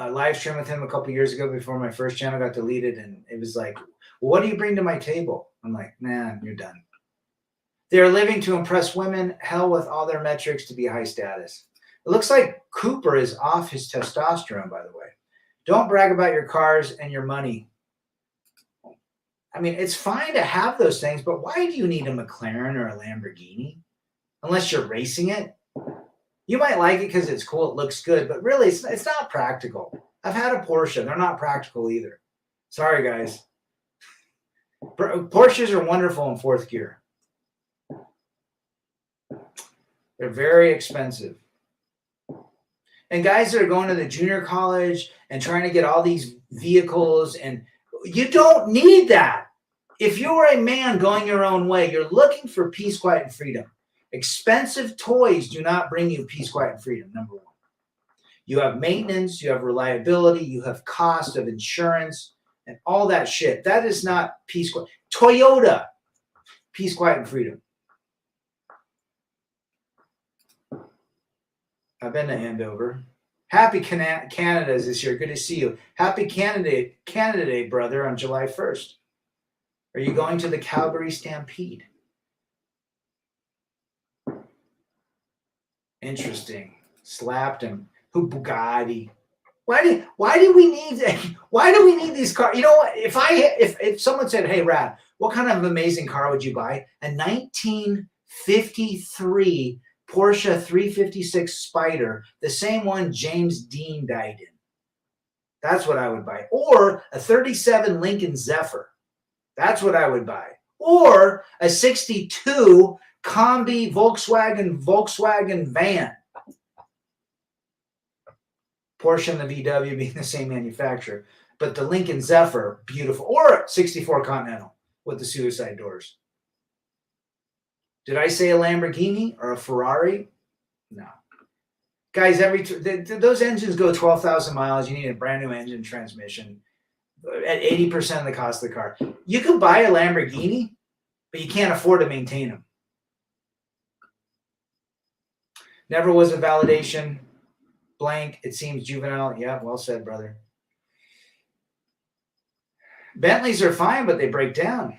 live stream with him a couple years ago before my first channel got deleted, and it was like, well, what do you bring to my table? I'm like, nah, you're done. They're living to impress women, hell with all their metrics to be high status. It looks like Cooper is off his testosterone, by the way. Don't brag about your cars and your money. I mean, it's fine to have those things, but why do you need a McLaren or a Lamborghini? Unless you're racing it. You might like it because it's cool, it looks good, but really it's not practical. I've had a Porsche. They're not practical either. Sorry, guys. Porsches are wonderful in fourth gear. They're very expensive. And guys that are going to the junior college and trying to get all these vehicles, and you don't need that. If you're a man going your own way, you're looking for peace, quiet, and freedom. Expensive toys do not bring you peace, quiet, and freedom, number one. You have maintenance, you have reliability, you have cost of insurance, and all that shit. That is not peace, quiet. Toyota, peace, quiet, and freedom. I've been to Andover. Happy Canada's this year. Good to see you. Happy Canada Day, brother, on July 1st. Are you going to the Calgary Stampede? Interesting. Slapped him. Who Bugatti? Why do we need these cars? You know what? If someone said, "Hey, Rad, what kind of amazing car would you buy?" A 1953 Porsche 356 Spider, the same one James Dean died in. That's what I would buy. Or a 37 Lincoln Zephyr. That's what I would buy. Or a 62 Combi Volkswagen van. Porsche and the VW being the same manufacturer. But the Lincoln Zephyr, beautiful. Or 64 Continental with the suicide doors. Did I say a Lamborghini or a Ferrari? No. Guys, those engines go 12,000 miles. You need a brand new engine, transmission at 80% of the cost of the car. You can buy a Lamborghini, but you can't afford to maintain them. Never was a validation. Blank. It seems juvenile. Yeah, well said, brother. Bentleys are fine, but they break down.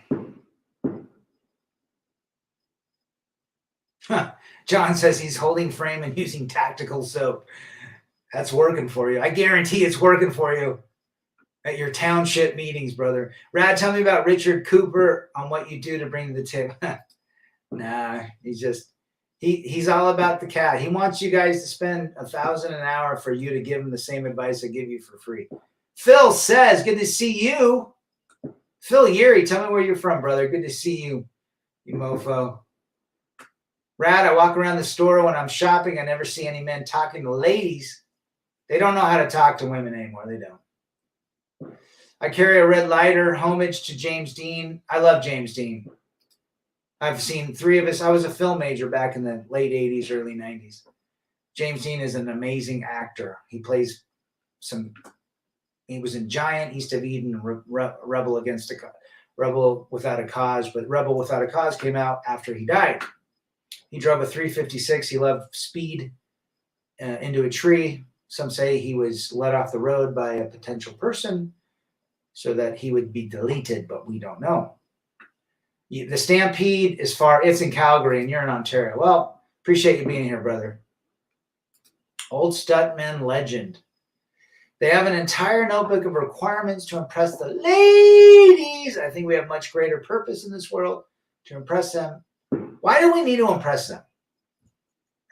John says he's holding frame and using tactical soap. That's working for you. I guarantee it's working for you at your township meetings, brother. Rad, tell me about Richard Cooper on what you do to bring the tip. Nah, he's all about the cat. He wants you guys to spend $1,000 an hour for you to give him the same advice I give you for free. Phil says, good to see you. Phil Yeary, tell me where you're from, brother. Good to see you, you mofo. Rad, I walk around the store when I'm shopping. I never see any men talking to ladies. They don't know how to talk to women anymore. They don't. I carry a red lighter, homage to James Dean. I love James Dean. I've seen 3 of his. I was a film major back in the late 80s, early 90s. James Dean is an amazing actor. He plays he was in Giant, East of Eden, Rebel Without a Cause. But Rebel Without a Cause came out after he died. He drove a 356. He loved speed into a tree. Some say he was let off the road by a potential person so that he would be deleted, but we don't know. The Stampede is far. It's in Calgary, and you're in Ontario. Well, appreciate you being here, brother. Old Stuntman legend. They have an entire notebook of requirements to impress the ladies. I think we have much greater purpose in this world to impress them. Why do we need to impress them?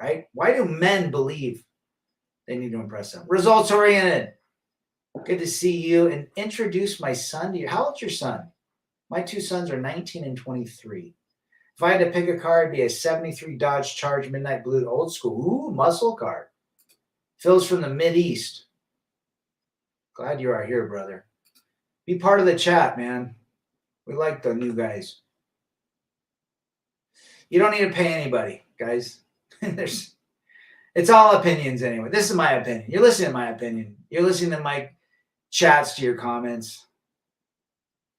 Right? Why do men believe they need to impress them? Results oriented. Good to see you. And introduce my son to you. How old's your son? My 2 sons are 19 and 23. If I had to pick a car, it'd be a 73 Dodge Charge Midnight Blue old school. Ooh, muscle car. Phil's from the Mideast. Glad you are here, brother. Be part of the chat, man. We like the new guys. You don't need to pay anybody, guys. It's all opinions anyway. This is my opinion. You're listening to my opinion. You're listening to my chats, to your comments.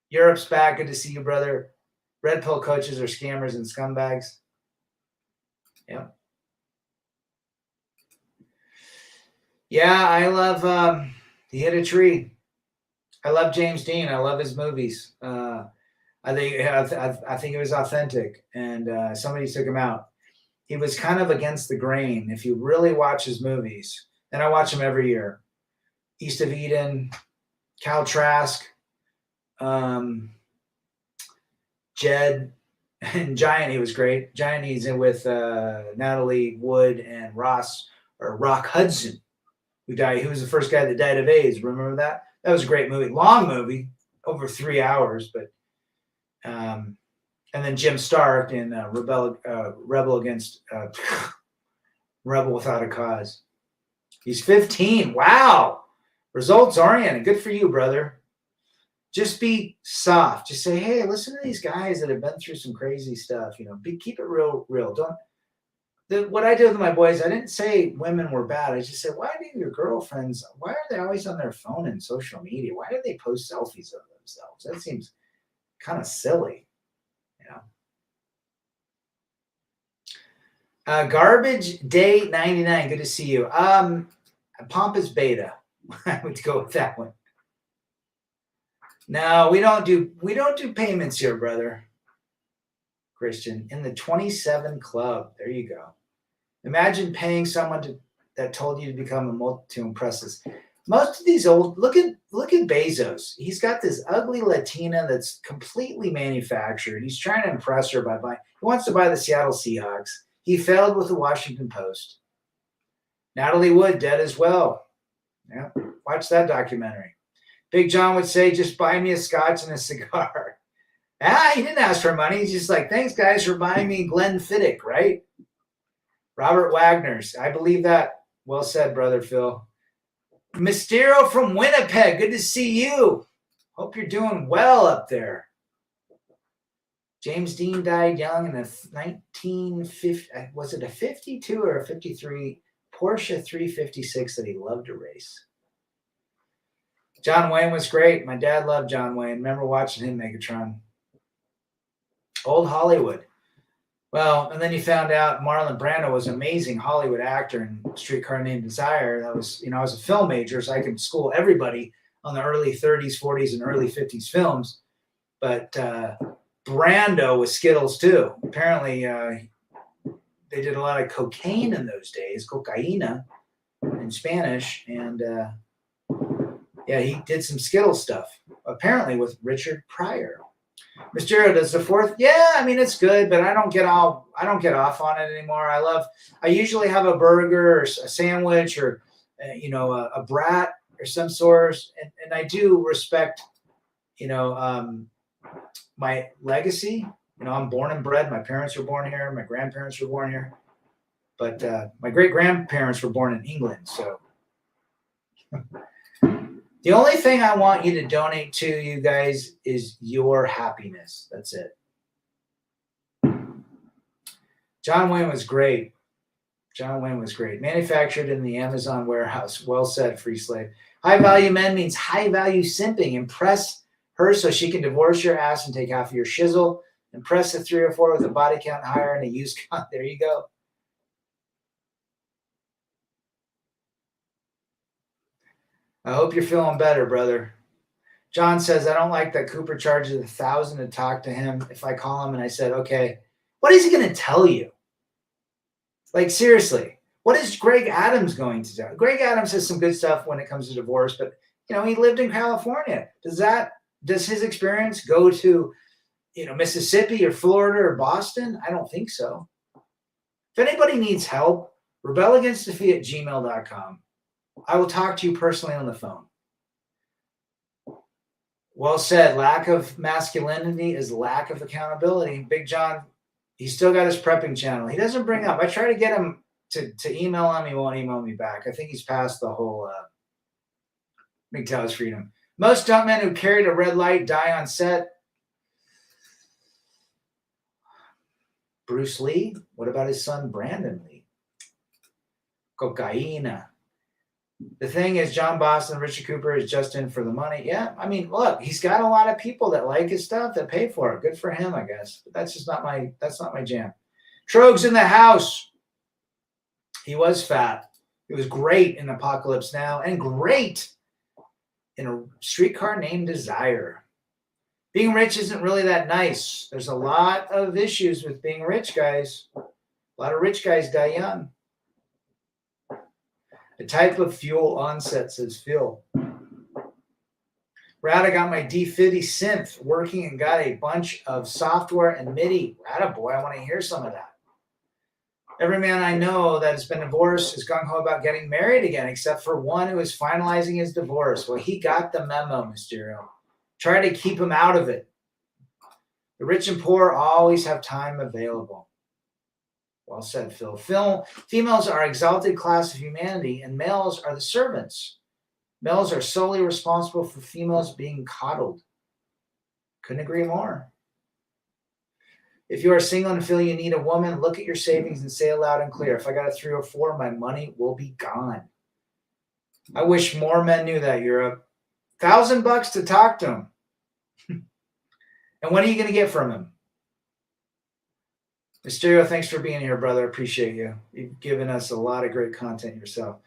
Europe's back. Good to see you, brother. Red pill coaches are scammers and scumbags. Yep. Yeah, I love He Hit a Tree. I love James Dean. I love his movies. I think it was authentic, and somebody took him out. He was kind of against the grain. If you really watch his movies, and I watch them every year, East of Eden, Cal Trask, Jed, and Giant. He was great. Giant. He's in with Natalie Wood and Rock Hudson, who died. He was the first guy that died of AIDS. Remember that? That was a great movie. Long movie, over 3 hours, but. And then Jim Stark in Rebel Against Rebel without a cause. He's 15. Wow. Results oriented. Good for you, brother. Just be soft. Just say, hey, listen to these guys that have been through some crazy stuff. Keep it real. What I did with my boys, I didn't say women were bad. I just said, why do your girlfriends, why are they always on their phone and social media? Why do they post selfies of themselves? That seems kind of silly, Garbage Day 99. Good to see you. Pompous Beta. I would go with that one. No, we don't do payments here, brother. Christian, in the 27 club. There you go. Imagine paying someone that told you to become a multi to impress us. Most of these old look at Bezos. He's got this ugly Latina that's completely manufactured. He's trying to impress her by buying. He wants to buy the Seattle Seahawks. He failed with the Washington Post. Natalie Wood dead as well. Yeah, watch that documentary. Big John would say, "Just buy me a scotch and a cigar." He didn't ask for money. He's just like, "Thanks, guys, for buying me Glenfiddich," right? Robert Wagner's. I believe that. Well said, brother Phil. Mysterio from Winnipeg. Good to see you. Hope you're doing well up there. James Dean died young in a 1950. Was it a 52 or a 53 Porsche 356 that he loved to race? John Wayne was great. My dad loved John Wayne. Remember watching him, Megatron. Old Hollywood. Well, and then you found out Marlon Brando was an amazing Hollywood actor in Streetcar Named Desire. That was, I was a film major, so I could school everybody on the early 30s, 40s, and early 50s films. But Brando was Skittles too. Apparently, they did a lot of cocaine in those days, cocaína in Spanish, and he did some Skittles stuff. Apparently with Richard Pryor. Mysterio does the fourth. Yeah, it's good, but I don't get off on it anymore. I usually have a burger or a sandwich or a brat or some sort, and I do respect my legacy. I'm born and bred. My parents were born here. My grandparents were born here, but my great grandparents were born in England. So the only thing I want you to donate to, you guys, is your happiness. That's it. John Wayne was great. Manufactured in the Amazon warehouse. Well said, Free Slave. High value men means high value simping. Impress her so she can divorce your ass and take half of your shizzle. Impress a 3 or 4 with a body count higher and a use count. There you go. I hope you're feeling better, brother. John says, I don't like that Cooper charges $1,000 to talk to him. If I call him and I said, okay, what is he going to tell you? Like, seriously, what is Greg Adams going to tell? Greg Adams says some good stuff when it comes to divorce, but, he lived in California. Does his experience go to, Mississippi or Florida or Boston? I don't think so. If anybody needs help, rebelagainstdefeat@gmail.com. I will talk to you personally on the phone. Well said. Lack of masculinity is lack of accountability. Big John, he's still got his prepping channel. He doesn't bring up. I try to get him to email him. He won't email me back. I think he's past the whole MGTOW's freedom. Most stuntmen who carried a red light die on set. Bruce Lee. What about his son, Brandon Lee? Cocaína. The thing is, John Boston, Richard Cooper is just in for the money. Yeah, look, he's got a lot of people that like his stuff that pay for it. Good for him, I guess. But that's not my jam. Trogs in the house. He was fat. He was great in Apocalypse Now and great in A Streetcar Named Desire. Being rich isn't really that nice. There's a lot of issues with being rich, guys. A lot of rich guys die young. The type of fuel onset, says Phil. Rada got my D50 synth working and got a bunch of software and MIDI. Rada boy, I want to hear some of that. Every man I know that has been divorced is gung-ho about getting married again, except for one who is finalizing his divorce. Well, he got the memo, Mysterio. Try to keep him out of it. The rich and poor always have time available. Well said, Phil. Females are exalted class of humanity, and males are the servants. Males are solely responsible for females being coddled. Couldn't agree more. If you are single and feel you need a woman, look at your savings and say it loud and clear. If I got a 3 or 4, my money will be gone. I wish more men knew that, Europe. $1,000 to talk to him. And what are you going to get from him? Mysterio, thanks for being here, brother. Appreciate you. You've given us a lot of great content yourself.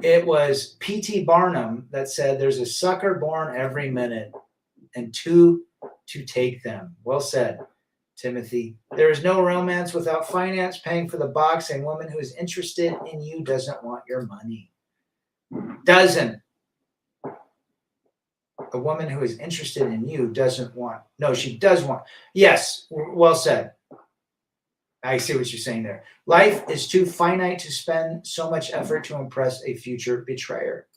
It was P.T. Barnum that said there's a sucker born every minute and 2 to take them. Well said, Timothy. There is no romance without finance. Paying for the box. A woman who is interested in you doesn't want your money. Doesn't. A woman who is interested in you doesn't want. No, she does want. Yes, well said. I see what you're saying there. Life is too finite to spend so much effort to impress a future betrayer.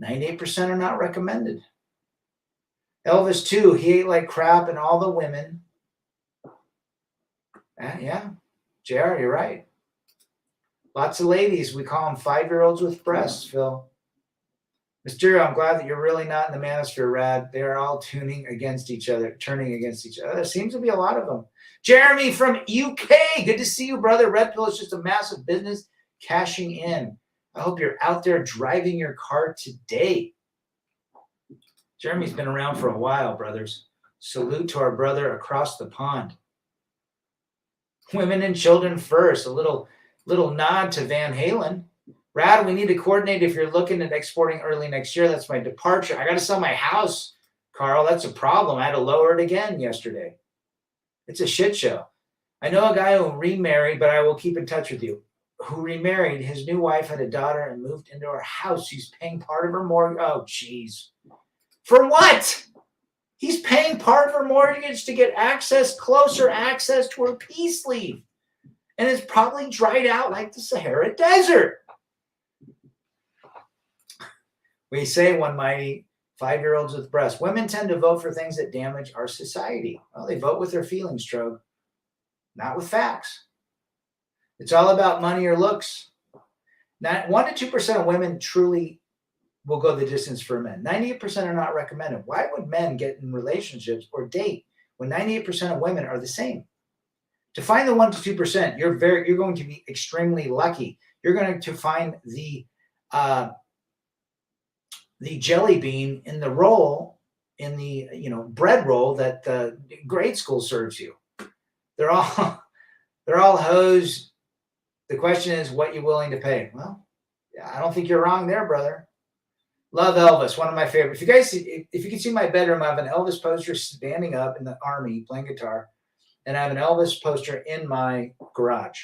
98% are not recommended. Elvis, too. He ate like crap, and all the women. Yeah, JR, you're right. Lots of ladies. We call them 5-year-olds with breasts, Phil. Mysterio, I'm glad that you're really not in the manosphere, Rad. They are all turning against each other. There seems to be a lot of them. Jeremy from UK. Good to see you, brother. Red Pill is just a massive business cashing in. I hope you're out there driving your car today. Jeremy's been around for a while, brothers. Salute to our brother across the pond. Women and children first. A little nod to Van Halen. Rad, we need to coordinate if you're looking at exporting early next year. That's my departure. I got to sell my house, Carl. That's a problem. I had to lower it again yesterday. It's a shit show. I know a guy who remarried, but I will keep in touch with you. Who remarried, his new wife had a daughter and moved into our house. He's paying part of her mortgage. Oh, jeez. For what? He's paying part of her mortgage to get closer access to her peace leave. And it's probably dried out like the Sahara Desert. We say one mighty 5-year-olds with breasts. Women tend to vote for things that damage our society. Well, they vote with their feelings, Stroke, not with facts. It's all about money or looks. 1% to 2% of women truly will go the distance for men. 98% are not recommended. Why would men get in relationships or date when 98% of women are the same? To find the 1% to 2%, you're going to be extremely lucky. You're going to find the jelly bean in the roll, in the bread roll that the grade school serves you. They're all hoes. The question is, what you're willing to pay. Well, I don't think you're wrong there, brother. Love Elvis, one of my favorites. If you can see my bedroom, I have an Elvis poster standing up in the army playing guitar, and I have an Elvis poster in my garage.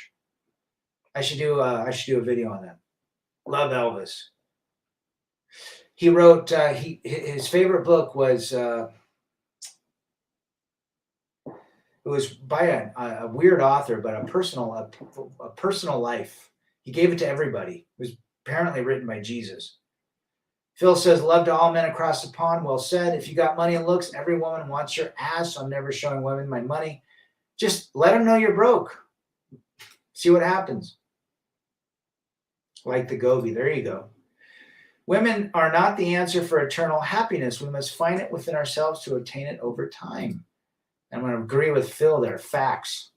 I should do a video on that. Love Elvis. He wrote his favorite book was it was by a weird author, but a personal life. He gave it to everybody. It was apparently written by Jesus. Phil says, love to all men across the pond. Well said. If you got money and looks, every woman wants your ass. I'm never showing women my money. Just let them know you're broke. See what happens. Like the Gobi. There you go. Women are not the answer for eternal happiness. We must find it within ourselves to obtain it over time. I'm going to agree with Phil there. Facts.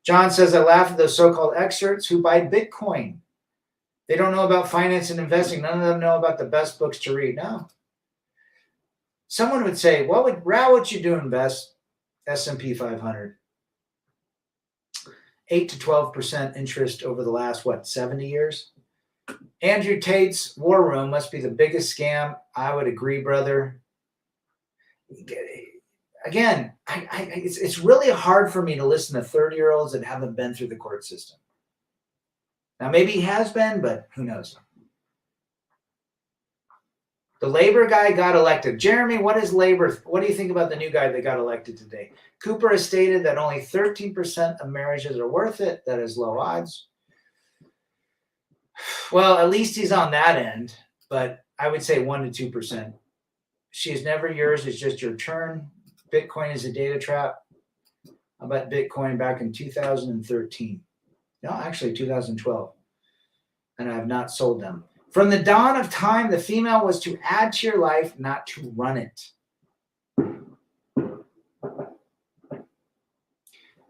John says, I laugh at those so-called excerpts who buy Bitcoin. They don't know about finance and investing. None of them know about the best books to read. No. Someone would say, what you do invest? S&P 500. 8 to 12% interest over the last, 70 years? Andrew Tate's War Room must be the biggest scam. I would agree, brother. Again, it's really hard for me to listen to 30-year-olds that haven't been through the court system. Now, maybe he has been, but who knows? The labor guy got elected. Jeremy, what is labor? What do you think about the new guy that got elected today? Cooper has stated that only 13% of marriages are worth it. That is low odds. Well, at least he's on that end, but I would say 1% to 2%. She is never yours. It's just your turn. Bitcoin is a data trap. I bought Bitcoin back in 2013. No, actually 2012. And I have not sold them. From the dawn of time, the female was to add to your life, not to run it.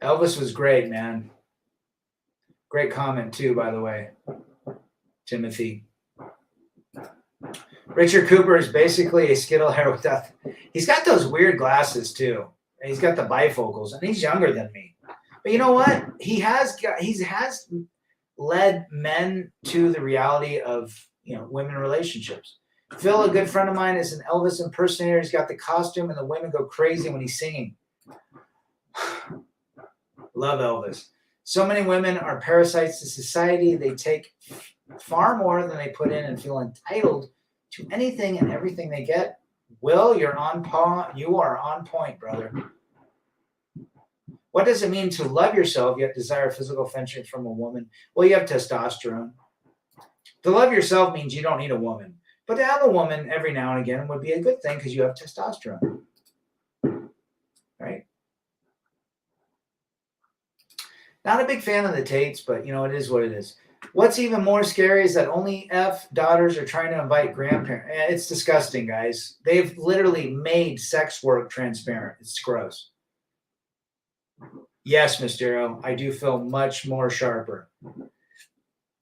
Elvis was great, man. Great comment too, by the way, Timothy. Richard Cooper is basically a Skittle hair with death. He's got those weird glasses too. And he's got the bifocals, and he's younger than me. But you know what? He has led men to the reality of women relationships. Phil, a good friend of mine, is an Elvis impersonator. He's got the costume, and the women go crazy when he's singing. Love Elvis. So many women are parasites to society. They take far more than they put in and feel entitled to anything and everything they get. Will, you are on point, brother. What does it mean to love yourself yet desire physical affection from a woman? Well, you have testosterone. To love yourself means you don't need a woman. But to have a woman every now and again would be a good thing because you have testosterone. Right? Not a big fan of the Tates, but it is what it is. What's even more scary is that only daughters are trying to invite grandparents. It's disgusting, guys. They've literally made sex work transparent. It's gross. Yes, Mysterio, I do feel much more sharper.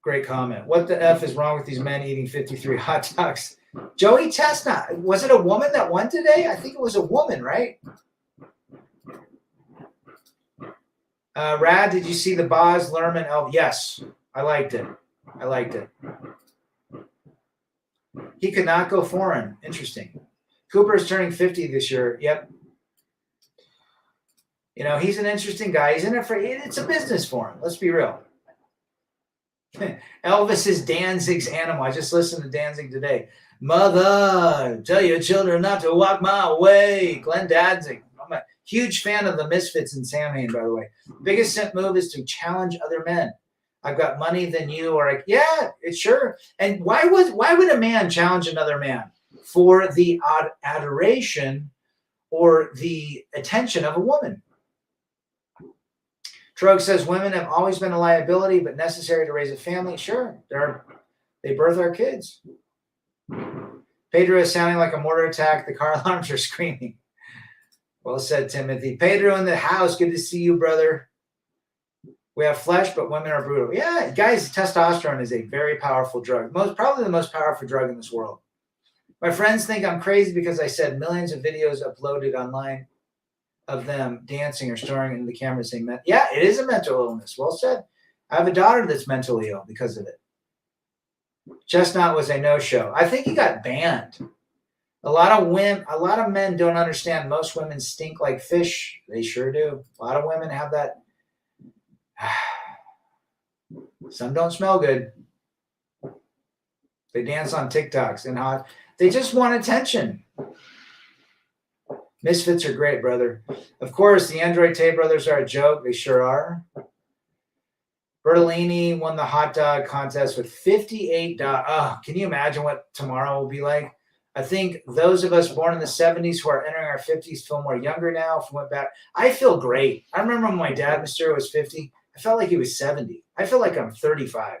Great comment. What the F is wrong with these men eating 53 hot dogs? Joey Chestnut. Was it a woman that won today? I think it was a woman, right? Rad, did you see the Boz Lerman elf? Yes, I liked it. He could not go foreign. Interesting. Cooper is turning 50 this year. Yep. He's an interesting guy. He's in it for it's a business for him. Let's be real. Elvis is Danzig's animal. I just listened to Danzig today. Mother, tell your children not to walk my way. Glenn Danzig. I'm a huge fan of the Misfits and Samhain, by the way. Biggest simp move is to challenge other men. I've got money than you, or it's sure. And why would a man challenge another man? For the adoration or the attention of a woman. Trog says women have always been a liability, but necessary to raise a family. Sure, they birth our kids. Pedro is sounding like a mortar attack. The car alarms are screaming. Well said, Timothy. Pedro in the house. Good to see you, brother. We have flesh, but women are brutal. Yeah, guys, testosterone is a very powerful drug. Probably the most powerful drug in this world. My friends think I'm crazy because I said millions of videos uploaded online of them dancing or staring into the camera saying, yeah, it is a mental illness. Well said. I have a daughter that's mentally ill because of it. Chestnut was a no-show. I think he got banned. A lot of men don't understand. Most women stink like fish. They sure do. A lot of women have that. Some don't smell good. They dance on TikToks and hot. They just want attention. Misfits are great, brother. Of course, the Android Tate brothers are a joke. They sure are. Bertolini won the hot dog contest with 58 Oh, can you imagine what tomorrow will be like? I think those of us born in the 70s who are entering our 50s feel more younger now. If we went back, I feel great. I remember when my dad, Mysterio, was 50. I felt like he was 70. I feel like I'm 35.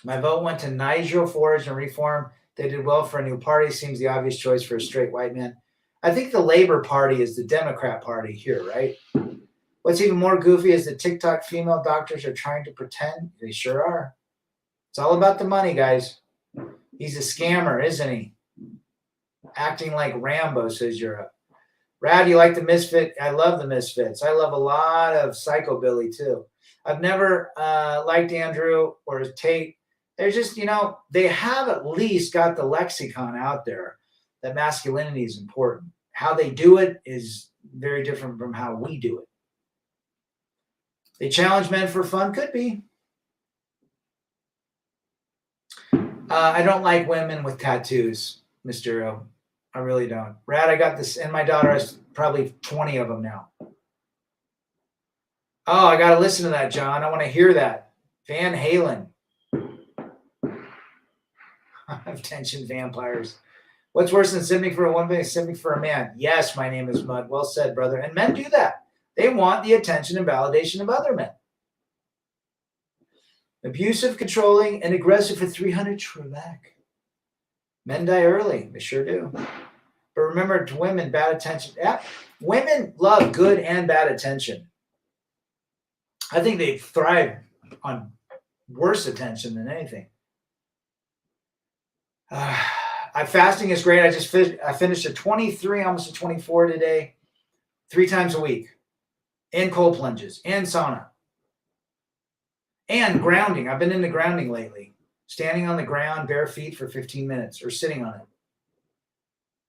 My vote went to Nigel Farage and Reform. They did well for a new party. Seems the obvious choice for a straight white man. I think the Labor Party is the Democrat Party here, right? What's even more goofy is that TikTok female doctors are trying to pretend. They sure are. It's all about the money, guys. He's a scammer, isn't he? Acting like Rambo, says Europe. Rad, you like the Misfit? I love the Misfits. I love a lot of Psychobilly, too. I've never liked Andrew or Tate. They're just, they have at least got the lexicon out there that masculinity is important. How they do it is very different from how we do it. They challenge men for fun? Could be. I don't like women with tattoos, Mysterio. I really don't. Rad, I got this, and my daughter has probably 20 of them now. Oh, I got to listen to that, John. I want to hear that. Van Halen. Attention, vampires. What's worse than simping for a woman, simping for a man? Yes, my name is Mud. Well said, brother. And men do that. They want the attention and validation of other men. Abusive, controlling, and aggressive for 300 Trebek. Men die early. They sure do. But remember, to women, bad attention. Yeah, women love good and bad attention. I think they thrive on worse attention than anything. Fasting is great. I finished a 23, almost a 24 today, 3 times a week, and cold plunges, and sauna, and grounding. I've been into grounding lately, standing on the ground, bare feet for 15 minutes, or sitting on it.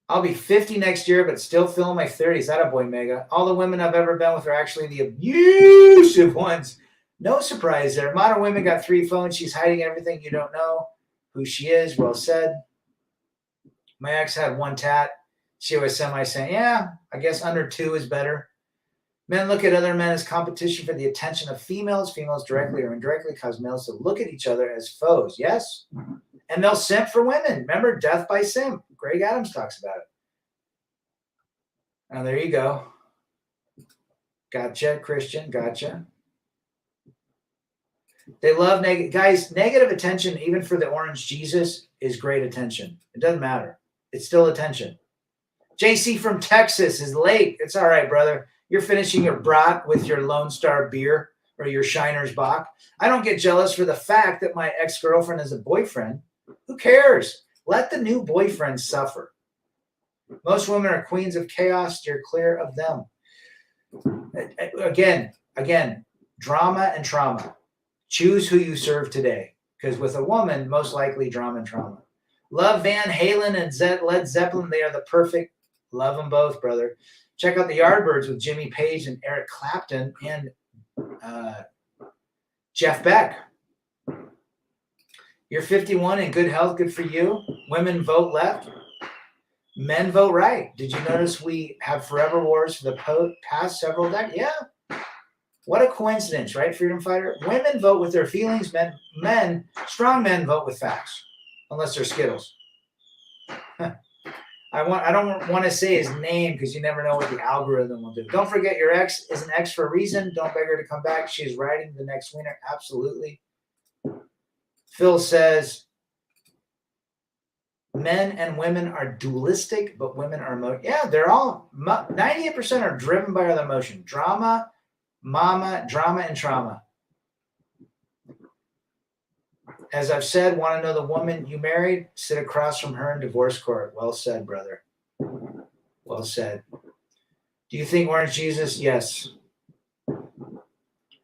I'll be 50 next year, but still feeling my 30s. Attaboy, Mega. All the women I've ever been with are actually the abusive ones. No surprise there. Modern Women got 3 phones. She's hiding everything. You don't know who she is. Well said. My ex had 1 tat. She was saying, yeah, I guess under 2 is better. Men look at other men as competition for the attention of females. Females directly or indirectly cause males to look at each other as foes. Yes? And they'll simp for women. Remember, death by simp. Greg Adams talks about it. Oh, there you go. Gotcha, Christian. Gotcha. They love negative attention, even for the orange Jesus, is great attention. It doesn't matter. It's still attention. JC from Texas is late. It's all right, brother. You're finishing your brat with your Lone Star beer or your Shiner's Bock. I don't get jealous for the fact that my ex-girlfriend has a boyfriend. Who cares? Let the new boyfriend suffer. Most women are queens of chaos. Steer clear of them. Again, drama and trauma. Choose who you serve today. Because with a woman, most likely drama and trauma. Love Van Halen and Led Zeppelin. They are the perfect. Love them both, brother. Check out the Yardbirds with Jimmy Page and Eric Clapton and Jeff Beck. You're 51 in good health. Good for you. Women vote left. Men vote right. Did you notice we have forever wars for the past several decades? Yeah. What a coincidence, right, freedom fighter? Women vote with their feelings. Strong men vote with facts, unless they're Skittles. I don't want to say his name because you never know what the algorithm will do. Don't forget your ex is an ex for a reason. Don't beg her to come back. She is riding the next winner. Absolutely. Phil says, men and women are dualistic, but women are yeah, they're all 98% are driven by other emotion. Drama, drama, and trauma. As I've said, want to know the woman you married? Sit across from her in divorce court. Well said, brother. Well said. Do you think Orange Jesus? Yes.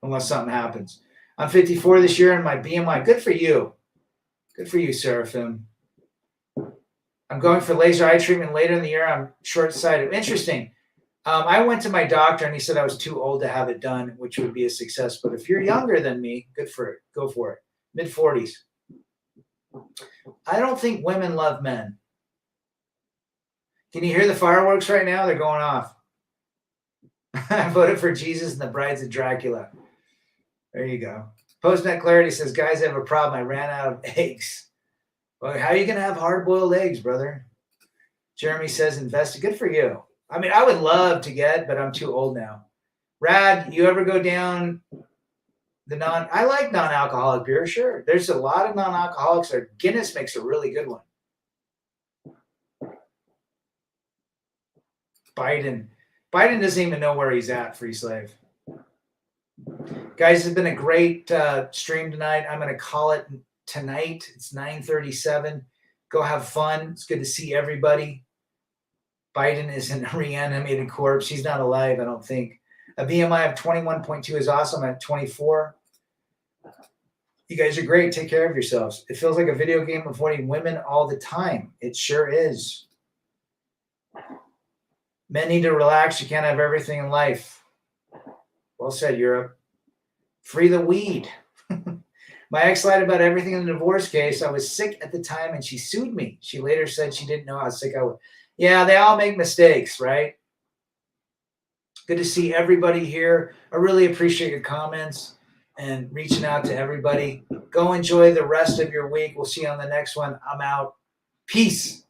Unless something happens. I'm 54 this year and my BMI. Good for you. Good for you, Seraphim. I'm going for laser eye treatment later in the year. I'm short-sighted. Interesting. I went to my doctor and he said I was too old to have it done, which would be a success. But if you're younger than me, good for it. Go for it. Mid-40s. I don't think women love men. Can you hear the fireworks right now? They're going off. I voted for Jesus and the Brides of Dracula. There you go. Postnet Clarity says, guys, I have a problem. I ran out of eggs. Well, how are you going to have hard-boiled eggs, brother? Jeremy says, invest. Good for you. I mean, I would love to get, but I'm too old now. Rad, you ever go down I like non-alcoholic beer, sure. There's a lot of non-alcoholics. Guinness makes a really good one. Biden doesn't even know where he's at, free slave. Guys, it's been a great stream tonight. I'm going to call it tonight. It's 9:37. Go have fun. It's good to see everybody. Biden is in a reanimated corpse. He's not alive, I don't think. A BMI of 21.2 is awesome. At 24. You guys are great. Take care of yourselves. It feels like a video game avoiding women all the time. It sure is. Men need to relax. You can't have everything in life. Well said, Europe. Free the weed. My ex lied about everything in the divorce case. I was sick at the time and she sued me. She later said she didn't know how sick I was. Yeah, they all make mistakes, right? Good to see everybody here. I really appreciate your comments and reaching out to everybody. Go enjoy the rest of your week. We'll see you on the next one. I'm out. Peace.